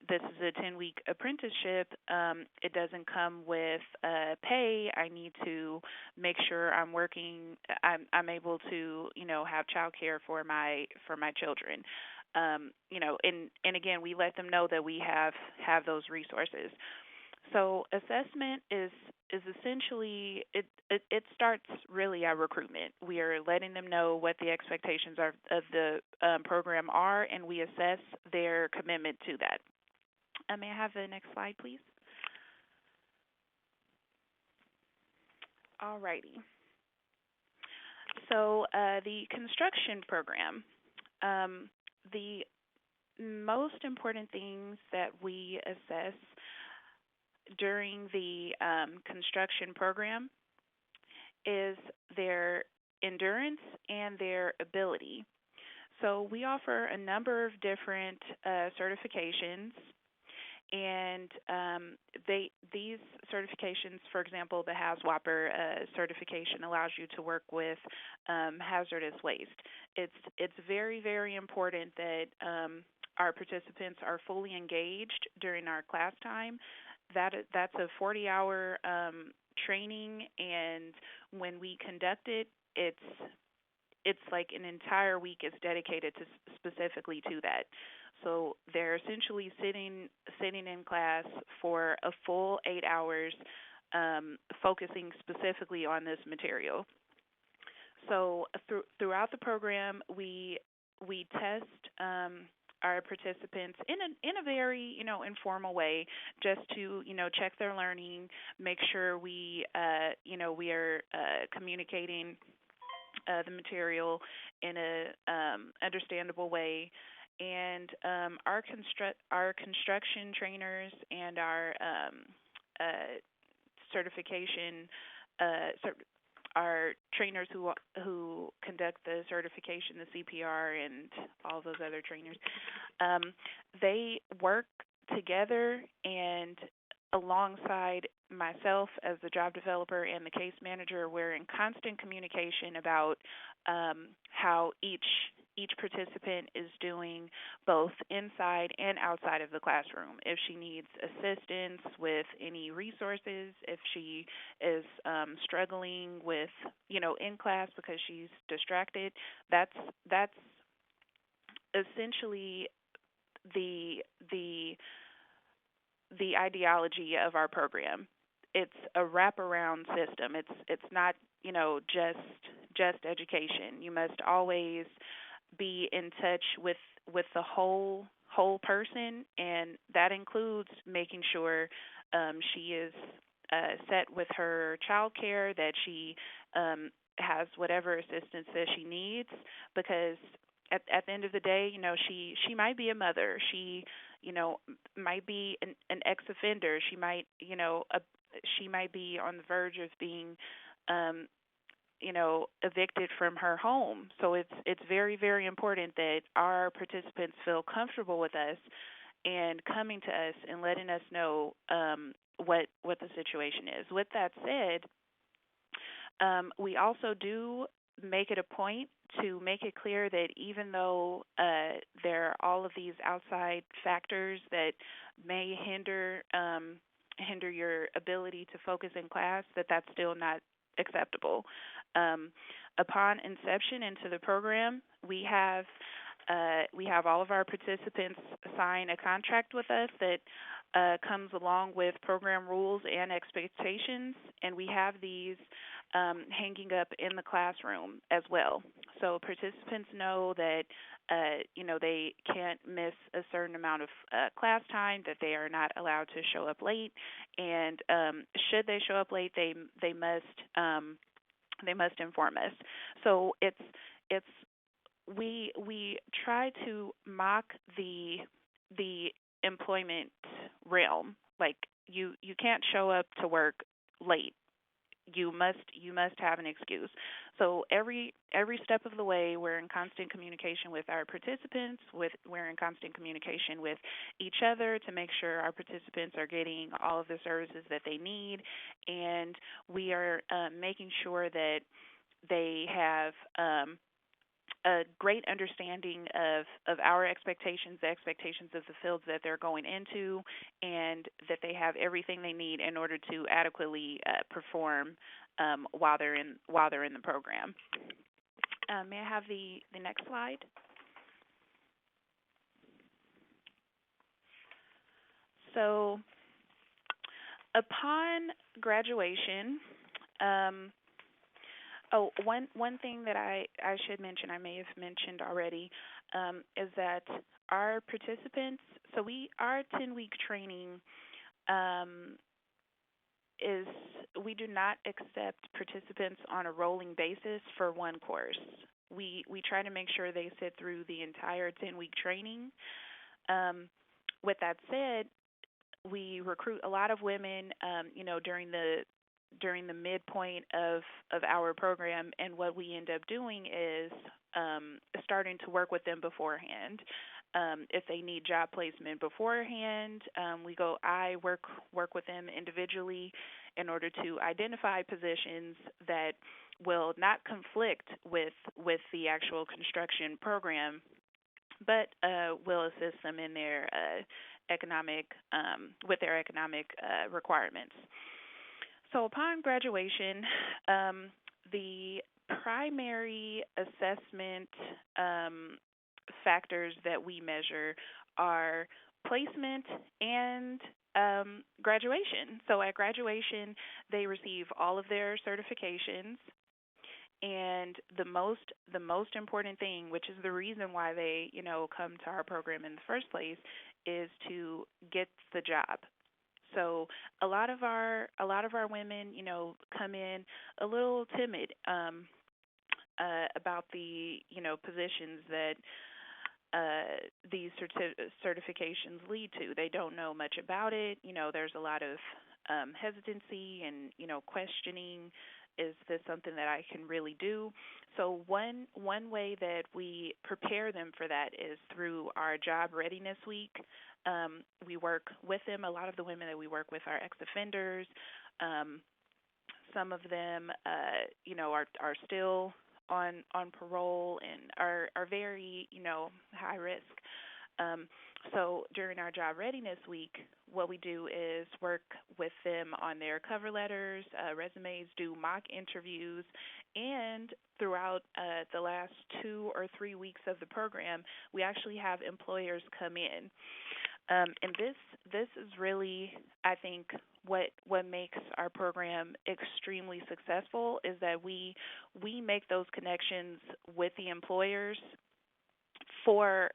This is a 10-week apprenticeship. It doesn't come with pay. I need to make sure I'm working. I'm able to have childcare for my children. And again, we let them know that we have those resources. So assessment is essentially it starts really at recruitment. We are letting them know what the expectations of the program are, and we assess their commitment to that. May I have the next slide, please? All righty. So the construction program, the most important things that we assess during the construction program is their endurance and their ability. So we offer a number of different certifications, and these certifications, for example, the HAZWOPER certification allows you to work with hazardous waste. It's very, very important that our participants are fully engaged during our class time. That's a 40-hour training, and when we conduct it, it's like an entire week is dedicated to specifically to that. So they're essentially sitting in class for a full 8 hours, focusing specifically on this material. So throughout the program, we test our participants in a very informal way, just to check their learning, make sure we are communicating the material in a understandable way, and our construction trainers and our certification our trainers who conduct the certification, the CPR, and all those other trainers, they work together and alongside myself as the job developer and the case manager. We're in constant communication about how each participant is doing, both inside and outside of the classroom. If she needs assistance with any resources, if she is struggling with, in class because she's distracted, that's essentially the ideology of our program. It's a wraparound system. It's not just education. You must always be in touch with the whole person, and that includes making sure she is set with her child care, that she has whatever assistance that she needs, because at the end of the day, she might be a mother. She might be an ex-offender. She might she might be on the verge of being evicted from her home. So it's very, very important that our participants feel comfortable with us and coming to us and letting us know what the situation is. With that said, we also do make it a point to make it clear that even though there are all of these outside factors that may hinder your ability to focus in class, that's still not acceptable. Upon inception into the program, we have all of our participants sign a contract with us that comes along with program rules and expectations, and we have these hanging up in the classroom as well. So participants know that they can't miss a certain amount of class time, that they are not allowed to show up late, and should they show up late, they must inform us. So we try to mock the employment realm. Like you can't show up to work late. you must have an excuse. So every step of the way, we're in constant communication with our participants. We're in constant communication with each other to make sure our participants are getting all of the services that they need, and we are making sure that they have a great understanding of our expectations, the expectations of the fields that they're going into, and that they have everything they need in order to adequately perform while they're in the program. May I have the next slide? So, upon graduation, one thing that I should mention, I may have mentioned already, is that our participants, so our 10-week training is, we do not accept participants on a rolling basis for one course. We try to make sure they sit through the entire 10-week training. With that said, we recruit a lot of women, during the midpoint of our program, and what we end up doing is starting to work with them beforehand. If they need job placement beforehand, I work with them individually in order to identify positions that will not conflict with the actual construction program, but will assist them in their economic requirements. So upon graduation, the primary assessment factors that we measure are placement and graduation. So at graduation, they receive all of their certifications, and the most important thing, which is the reason why they come to our program in the first place, is to get the job. So a lot of our women, come in a little timid about the positions that these certifications lead to. They don't know much about it. There's a lot of hesitancy and questioning. Is this something that I can really do? So one way that we prepare them for that is through our Job Readiness Week. We work with them. A lot of the women that we work with are ex-offenders. Some of them, are still on parole and are very, high risk. So during our Job Readiness Week, what we do is work with them on their cover letters, resumes, do mock interviews, and throughout the last 2 or 3 weeks of the program, we actually have employers come in. And this is really, I think, what makes our program extremely successful is that we make those connections with the employers for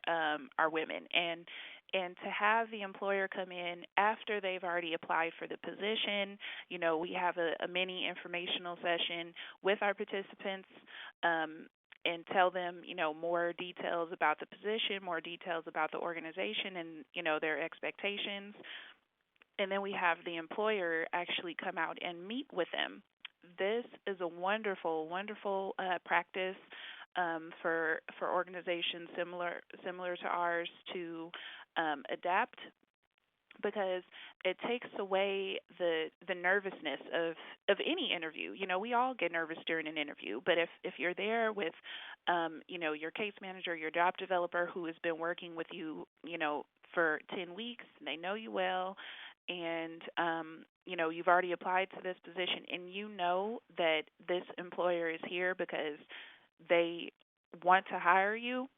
our women, and to have the employer come in after they've already applied for the position. We have a mini informational session with our participants, and tell them, more details about the position, more details about the organization, and their expectations. And then we have the employer actually come out and meet with them. This is a wonderful, wonderful practice for organizations similar to ours to adapt, because it takes away the nervousness of any interview. We all get nervous during an interview, but if you're there with your case manager, your job developer, who has been working with you, for 10 weeks, and they know you well, and you've already applied to this position, and that this employer is here because they want to hire you,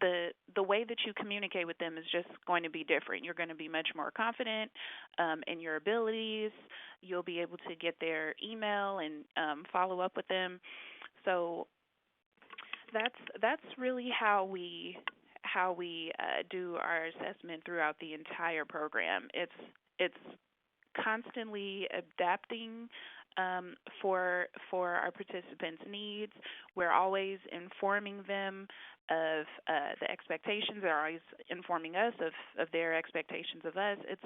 the way that you communicate with them is just going to be different. You're going to be much more confident in your abilities. You'll be able to get their email and follow up with them. So that's really how we do our assessment throughout the entire program. It's constantly adapting for our participants' needs. We're always informing them of the expectations. They're always informing us of their expectations of us. It's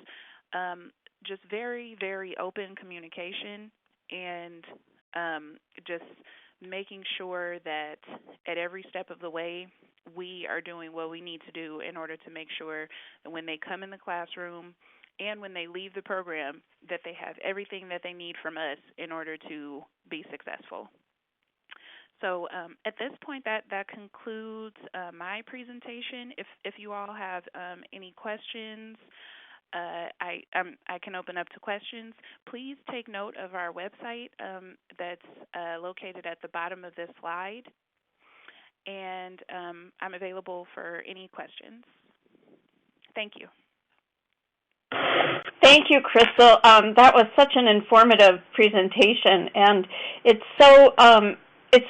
just very, very open communication and just making sure that at every step of the way we are doing what we need to do in order to make sure that when they come in the classroom and when they leave the program that they have everything that they need from us in order to be successful. So at this point, that concludes my presentation. If you all have any questions, I can open up to questions. Please take note of our website that's located at the bottom of this slide, and I'm available for any questions. Thank you. Thank you, Crystal. That was such an informative presentation, and it's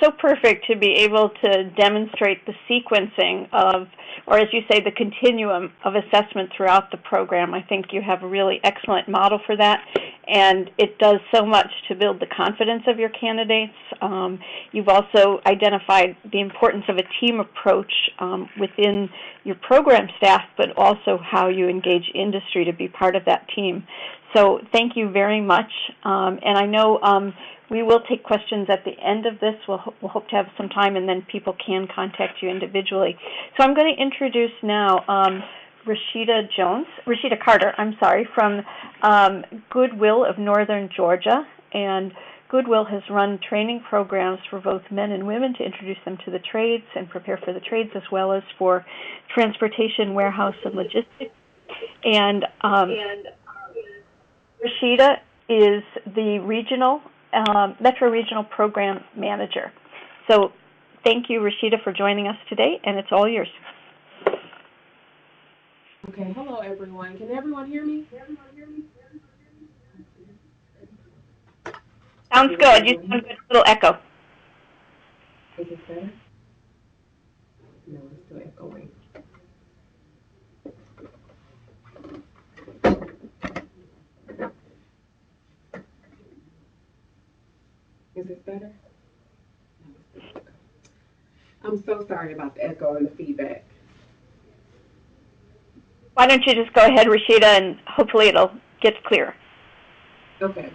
so perfect to be able to demonstrate the sequencing of, or as you say, the continuum of assessment throughout the program. I think you have a really excellent model for that, and it does so much to build the confidence of your candidates. You've also identified the importance of a team approach within your program staff, but also how you engage industry to be part of that team. So thank you very much, and I know we will take questions at the end of this. We'll hope to have some time, and then people can contact you individually. So I'm going to introduce now Rashida Carter, from Goodwill of Northern Georgia. And Goodwill has run training programs for both men and women to introduce them to the trades and prepare for the trades, as well as for transportation, warehouse, and logistics. And Rashida is the Metro Regional Program Manager. So thank you, Rashida, for joining us today, and it's all yours. Okay, hello everyone. Can everyone hear me? Sounds good. You sound good. A little echo. Is this better? No, it's still echoing. Is this better? No, it's still echo. I'm so sorry about the echo and the feedback. Why don't you just go ahead, Rashida, and hopefully it'll get clear. Okay.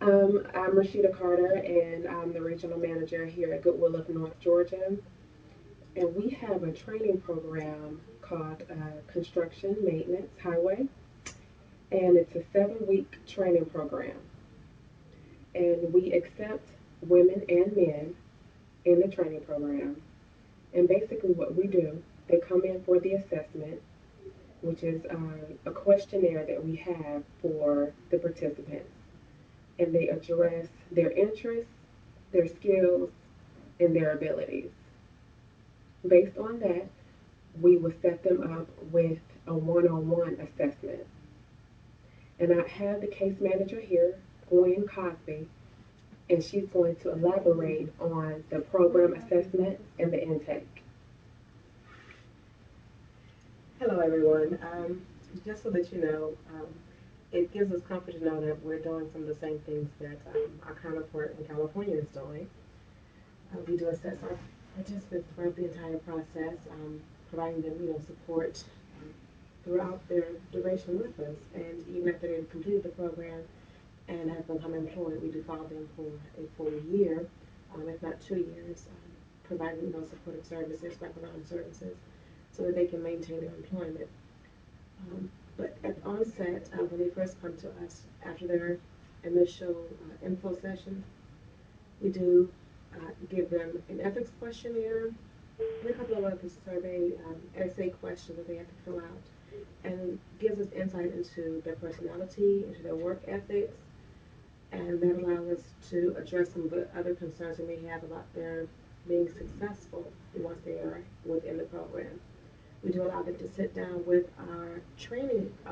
I'm Rashida Carter, and I'm the regional manager here at Goodwill of North Georgia. And we have a training program called Construction Maintenance Highway, and it's a 7-week training program. And we accept women and men in the training program. And basically what we do, they come in for the assessment, which is a questionnaire that we have for the participants. And they address their interests, their skills, and their abilities. Based on that, we will set them up with a one-on-one assessment. And I have the case manager here, Gwen Cosby, and she's going to elaborate on the program assessment and the intake. Hello, everyone. Just so that you know, it gives us comfort to know that we're doing some of the same things that our counterpart in California is doing. We do assess our participants throughout the entire process, providing them, support throughout their duration with us. And even after they've completed the program and have become employed, we do follow them for a full year, if not 2 years, providing supportive services, wraparound services, so that they can maintain their employment. But at the onset, when they first come to us after their initial info session, we do give them an ethics questionnaire and a couple of other survey essay questions that they have to fill out, and gives us insight into their personality, into their work ethics, and that allows us to address some of the other concerns they may have about their being successful once they are within the program. We do allow them to sit down with our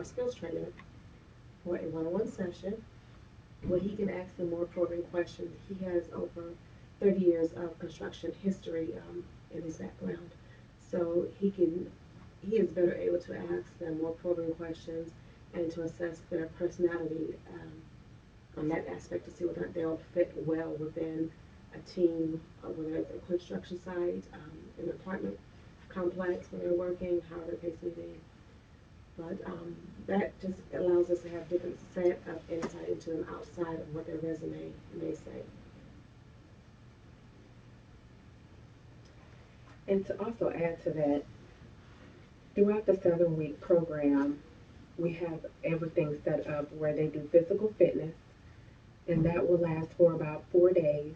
skills trainer for a one-on-one session where he can ask them more probing questions. He has over 30 years of construction history in his background, so he is better able to ask them more probing questions and to assess their personality on that aspect to see whether they'll fit well within a team, whether it's a construction site, an apartment complex where they're working, however the case may be. But that just allows us to have different set of insight into them outside of what their resume may say. And to also add to that, throughout the 7-week program, we have everything set up where they do physical fitness, and that will last for about 4 days.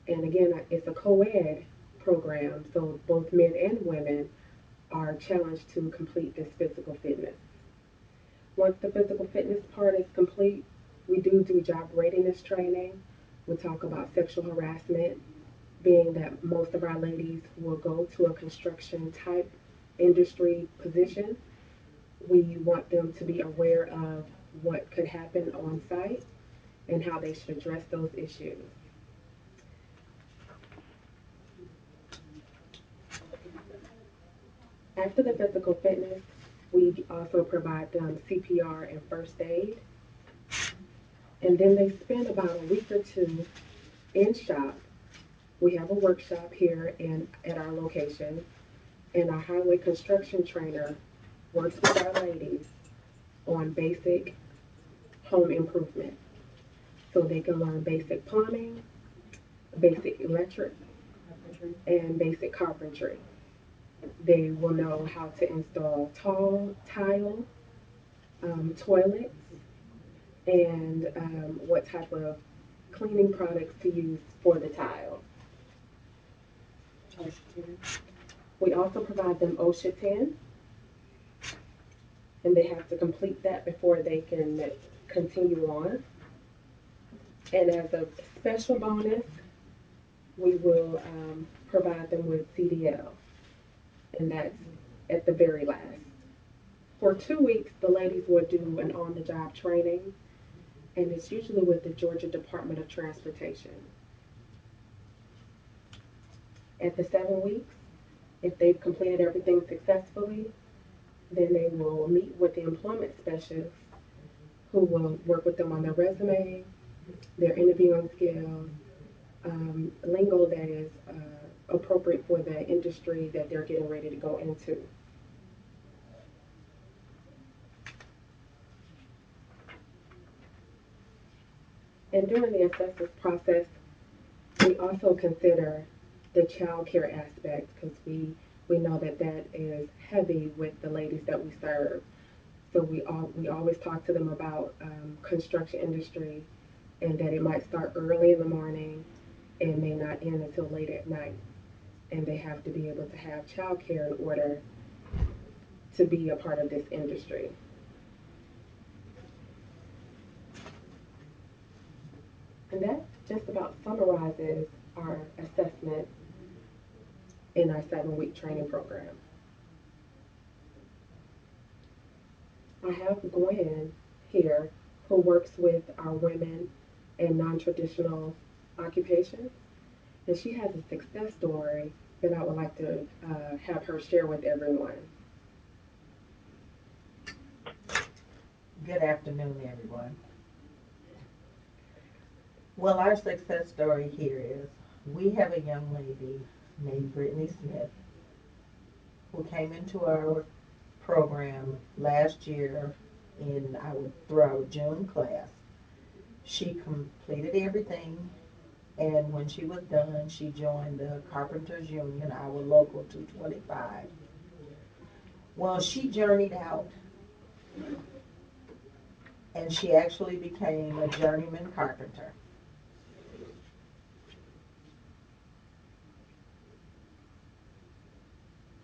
And again, it's a co-ed program, so both men and women are challenged to complete this physical fitness. Once the physical fitness part is complete, we do job readiness training. We talk about sexual harassment, being that most of our ladies will go to a construction type industry position. We want them to be aware of what could happen on site and how they should address those issues. After the physical fitness, we also provide them CPR and first aid. And then they spend about a week or two in shop. We have a workshop here at our location, and our highway construction trainer works with our ladies on basic home improvement. So they can learn basic plumbing, basic electric, and basic carpentry. They will know how to install tile, toilets, and what type of cleaning products to use for the tile. We also provide them OSHA 10, and they have to complete that before they can continue on. And as a special bonus, we will provide them with CDL, and that's at the very last. For 2 weeks, the ladies will do an on-the-job training, and it's usually with the Georgia Department of Transportation. At the 7 weeks, if they've completed everything successfully, then they will meet with the employment specialist who will work with them on their resume, their interviewing skills, lingo that is appropriate for the industry that they're getting ready to go into. And during the assessment process, we also consider the child care aspect because we know that that is heavy with the ladies that we serve. So we always talk to them about construction industry and that it might start early in the morning and may not end until late at night. And they have to be able to have child care in order to be a part of this industry. And that just about summarizes our assessment in our 7-week training program. I have Gwen here who works with our women in non-traditional occupations, and she has a success story that I would like to have her share with everyone. Good afternoon, everyone. Well, our success story here is we have a young lady named Brittany Smith who came into our program last year through our June class. She completed everything, and when she was done, she joined the Carpenters Union, our local 225. Well, she journeyed out, and she actually became a journeyman carpenter.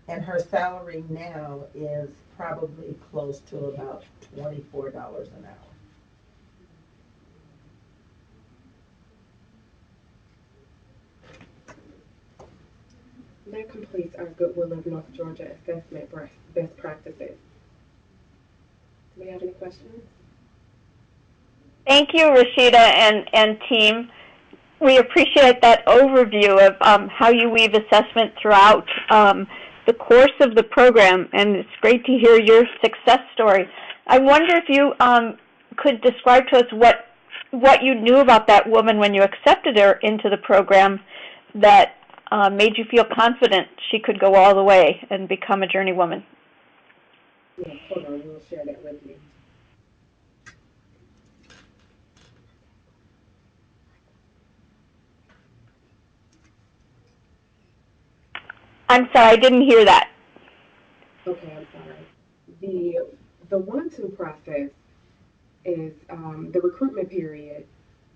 And her salary now is probably close to about $24 an hour. That completes our Goodwill of North Georgia assessment best practices. Do we have any questions? Thank you, Rashida and team. We appreciate that overview of how you weave assessment throughout the course of the program, and it's great to hear your success story. I wonder if you could describe to us what you knew about that woman when you accepted her into the program that made you feel confident she could go all the way and become a journeywoman. Yes, hold on, we'll share that with you. I'm sorry, I didn't hear that. Okay, I'm sorry. The 1-2 process is the recruitment period.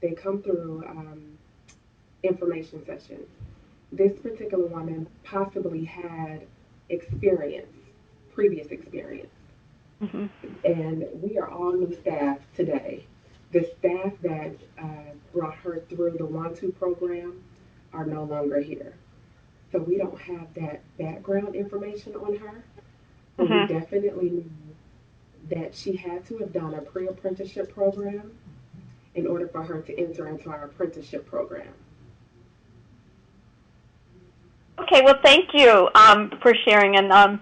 They come through information sessions. This particular woman possibly had experience, previous experience, Hmm. and we are all new staff today. The staff that brought her through the 1-2 program are no longer here. So we don't have that background information on her, but we Hmm. definitely know that she had to have done a pre apprenticeship program in order for her to enter into our apprenticeship program. Okay, well, thank you for sharing. And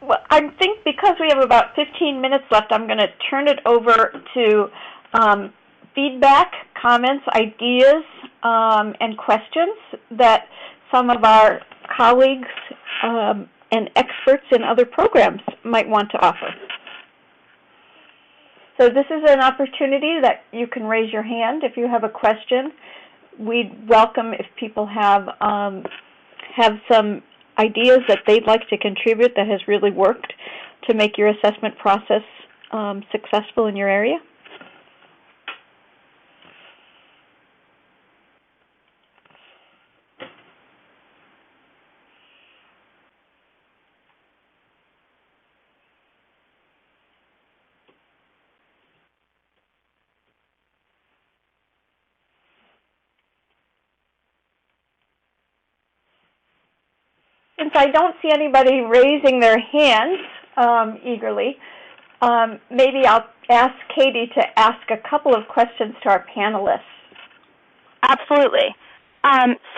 well, I think because we have about 15 minutes left, I'm going to turn it over to um, feedback, comments, ideas, and questions that some of our colleagues and experts in other programs might want to offer. So this is an opportunity that you can raise your hand if you have a question. We'd welcome if people have some ideas that they'd like to contribute that has really worked to make your assessment process successful in your area. Since I don't see anybody raising their hands eagerly, maybe I'll ask Katie to ask a couple of questions to our panelists. Absolutely.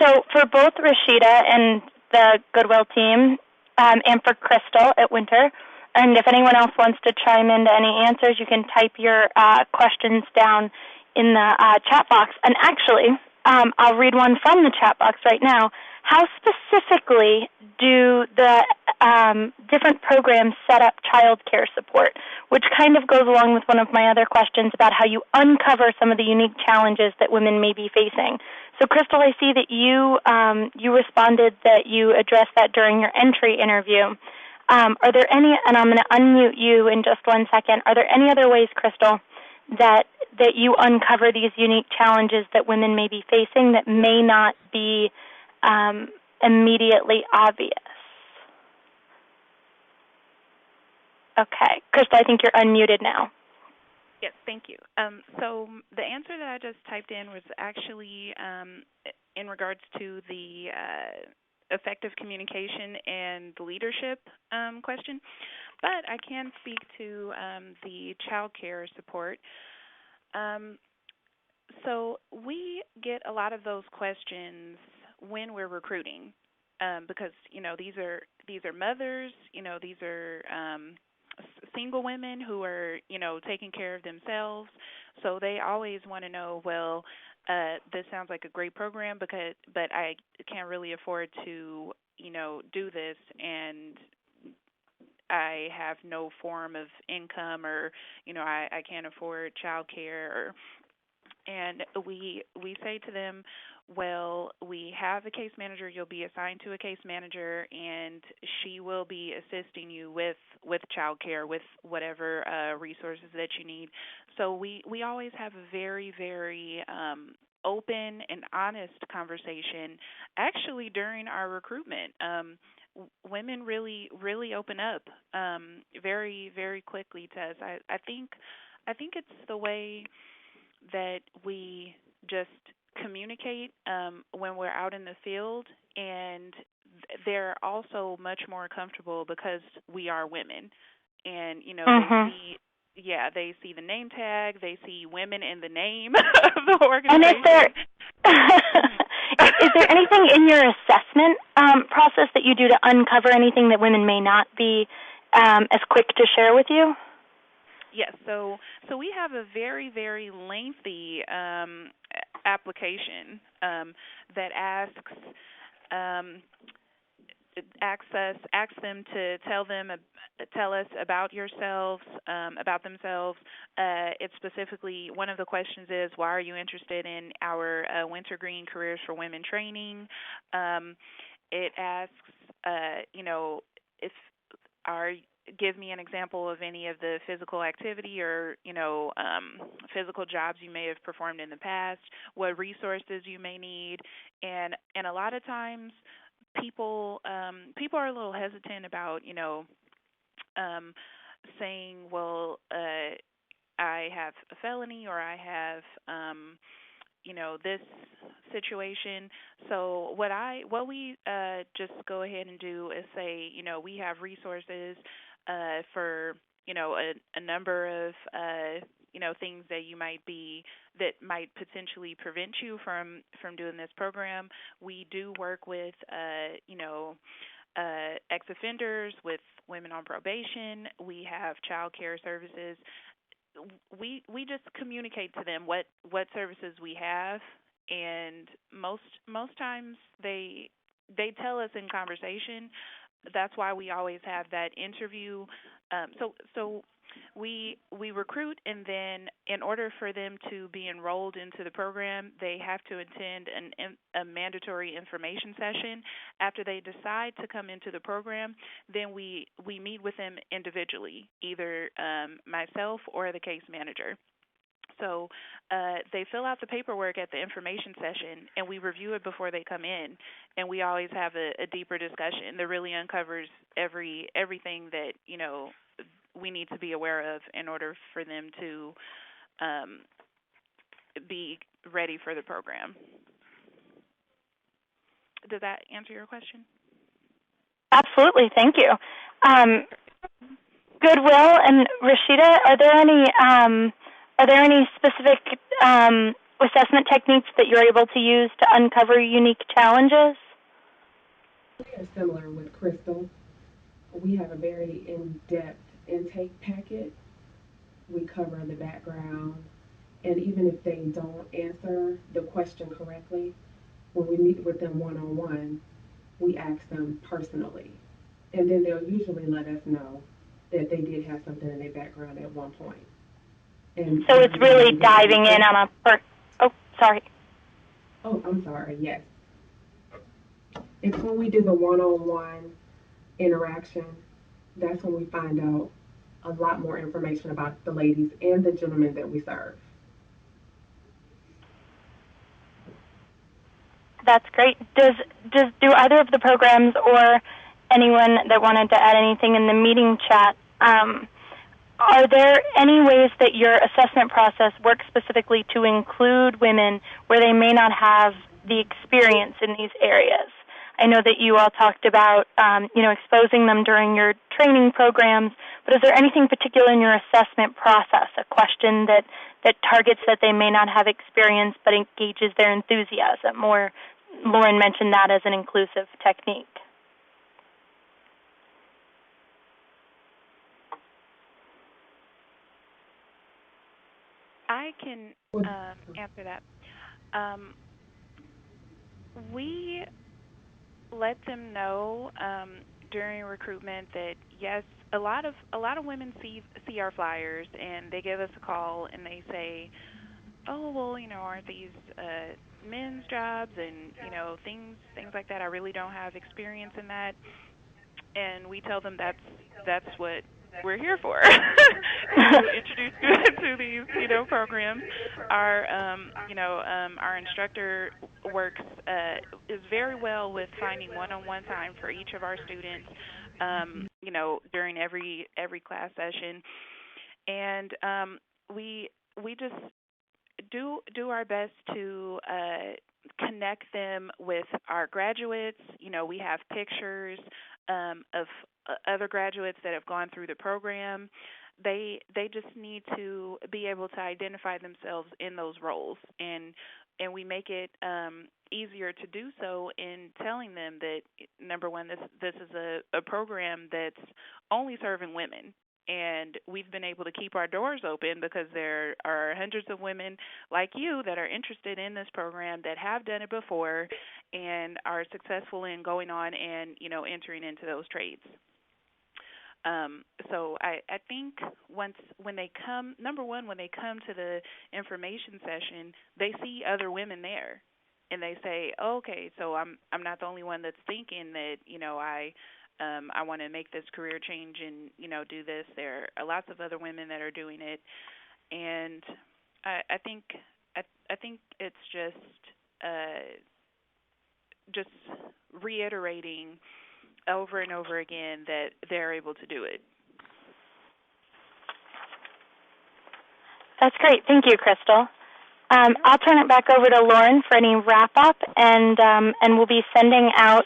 So for both Rashida and the Goodwill team, and for Crystal at Winter, and if anyone else wants to chime into any answers, you can type your questions down in the chat box. And actually, I'll read one from the chat box right now. How specifically do the different programs set up child care support, which kind of goes along with one of my other questions about how you uncover some of the unique challenges that women may be facing. So, Crystal, I see that you responded that you addressed that during your entry interview. Are there any, and I'm going to unmute you in just 1 second, are there any other ways, Crystal, that you uncover these unique challenges that women may be facing that may not be immediately obvious? Okay. Crystal, I think you're unmuted now. Yes, thank you. So the answer that I just typed in was actually in regards to the effective communication and leadership question, but I can speak to the child care support. So we get a lot of those questions when we're recruiting, because these are mothers, these are single women who are taking care of themselves. So they always want to know, well, this sounds like a great program, but I can't really afford to do this, and I have no form of income, or I can't afford childcare, and we say to them, well, we have a case manager. You'll be assigned to a case manager, and she will be assisting you with child care, with whatever resources that you need. So we always have a very, very open and honest conversation. Actually, during our recruitment, women really open up very, very quickly to us. I think it's the way that we just communicate when we're out in the field, and they're also much more comfortable because we are women, and Mm-hmm. they see the name tag, they see women in the name of the And is there organization. is there anything in your assessment process that you do to uncover anything that women may not be as quick to share with you? Yes, so we have a very, very lengthy application that asks, ask them to tell us about themselves. It's specifically one of the questions is, why are you interested in our Wintergreen Careers for Women training? It asks, if are give me an example of any of the physical activity or physical jobs you may have performed in the past, what resources you may need, and a lot of times people are a little hesitant about um, saying, well, I have a felony or I have this situation. So what we just go ahead and do is say, we have resources for a number of things that you might be that might potentially prevent you from doing this program. We do work with ex-offenders, with women on probation. We have child care services. We just communicate to them what services we have, and most times they tell us in conversation. That's why we always have that interview. So we recruit, and then in order for them to be enrolled into the program, they have to attend a mandatory information session. After they decide to come into the program, then we meet with them individually, either myself or the case manager. So they fill out the paperwork at the information session, and we review it before they come in. And we always have a deeper discussion that really uncovers everything that we need to be aware of in order for them to um, be ready for the program. Does that answer your question? Absolutely, thank you. Um, Goodwill and Rashida, are there any specific assessment techniques that you're able to use to uncover unique challenges? We are similar with Crystal. We have a very in-depth intake packet. We cover the background, and even if they don't answer the question correctly, when we meet with them one-on-one, we ask them personally. And then they'll usually let us know that they did have something in their background at one point. And So it's usually really we get diving in answers. on oh, sorry. Oh, I'm sorry, yes. It's when we do the one-on-one interaction, that's when we find out a lot more information about the ladies and the gentlemen that we serve. That's great. Do either of the programs or anyone that wanted to add anything in the meeting chat, are there any ways that your assessment process works specifically to include women where they may not have the experience in these areas? I know that you all talked about, exposing them during your training programs, but is there anything particular in your assessment process, a question that targets that they may not have experience but engages their enthusiasm? Or Lauren mentioned that as an inclusive technique. I can answer that. Um, we let them know during recruitment that yes, a lot of women see our flyers, and they give us a call and they say, oh, well, aren't these men's jobs, and things like that. I really don't have experience in that, and we tell them that's what we're here for, to introduce you to these programs. Our instructor works is very well with finding one-on-one time for each of our students, during every class session, and we just do our best to connect them with our graduates. We have pictures of other graduates that have gone through the program. They just need to be able to identify themselves in those roles, and we make it easier to do so in telling them that, number one, this is a program that's only serving women. And we've been able to keep our doors open because there are hundreds of women like you that are interested in this program that have done it before and are successful in going on and, entering into those trades. So I think when they come, number one, when they come to the information session, they see other women there, and they say, oh, okay, so I'm not the only one that's thinking that I want to make this career change and do this. There are lots of other women that are doing it, and I think it's just reiterating over and over again that they're able to do it. That's great. Thank you, Crystal. I'll turn it back over to Lauren for any wrap-up, and we'll be sending out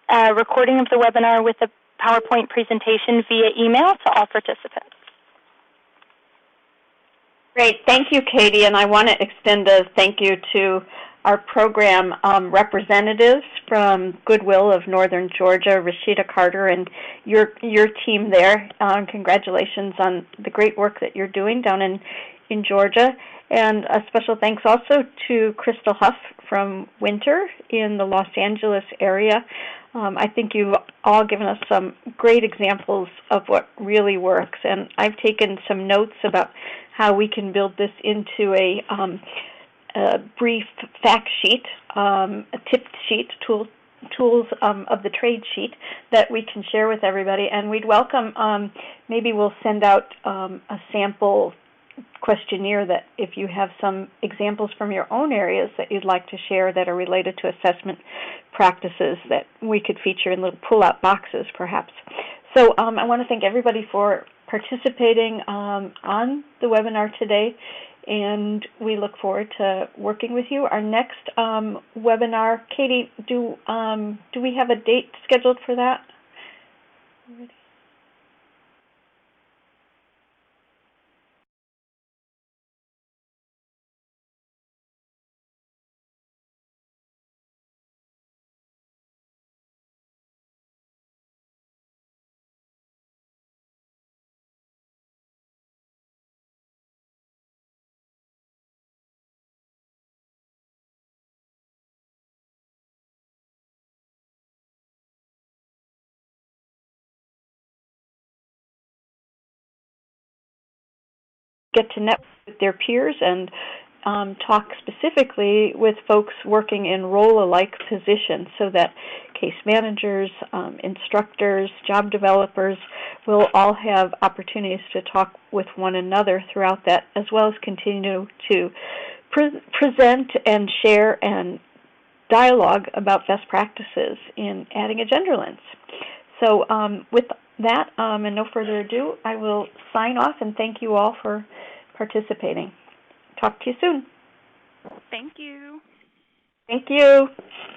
a recording of the webinar with a PowerPoint presentation via email to all participants. Great. Thank you, Katie. And I want to extend a thank you to our program representatives from Goodwill of Northern Georgia, Rashida Carter, and your team there. Congratulations on the great work that you're doing down in Georgia. And a special thanks also to Crystal Huff from Winter in the Los Angeles area. I think you've all given us some great examples of what really works. And I've taken some notes about how we can build this into a brief fact sheet, a tip sheet, tools of the trade sheet that we can share with everybody. And we'd welcome, maybe we'll send out a sample questionnaire that if you have some examples from your own areas that you'd like to share that are related to assessment practices that we could feature in little pull-out boxes perhaps. So I want to thank everybody for participating on the webinar today, and we look forward to working with you. Our next webinar, Katie, do we have a date scheduled for that? Get to network with their peers and talk specifically with folks working in role-alike positions so that case managers, instructors, job developers will all have opportunities to talk with one another throughout that, as well as continue to present and share and dialogue about best practices in adding a gender lens. So with that, and no further ado, I will sign off and thank you all for participating. Talk to you soon. Thank you. Thank you.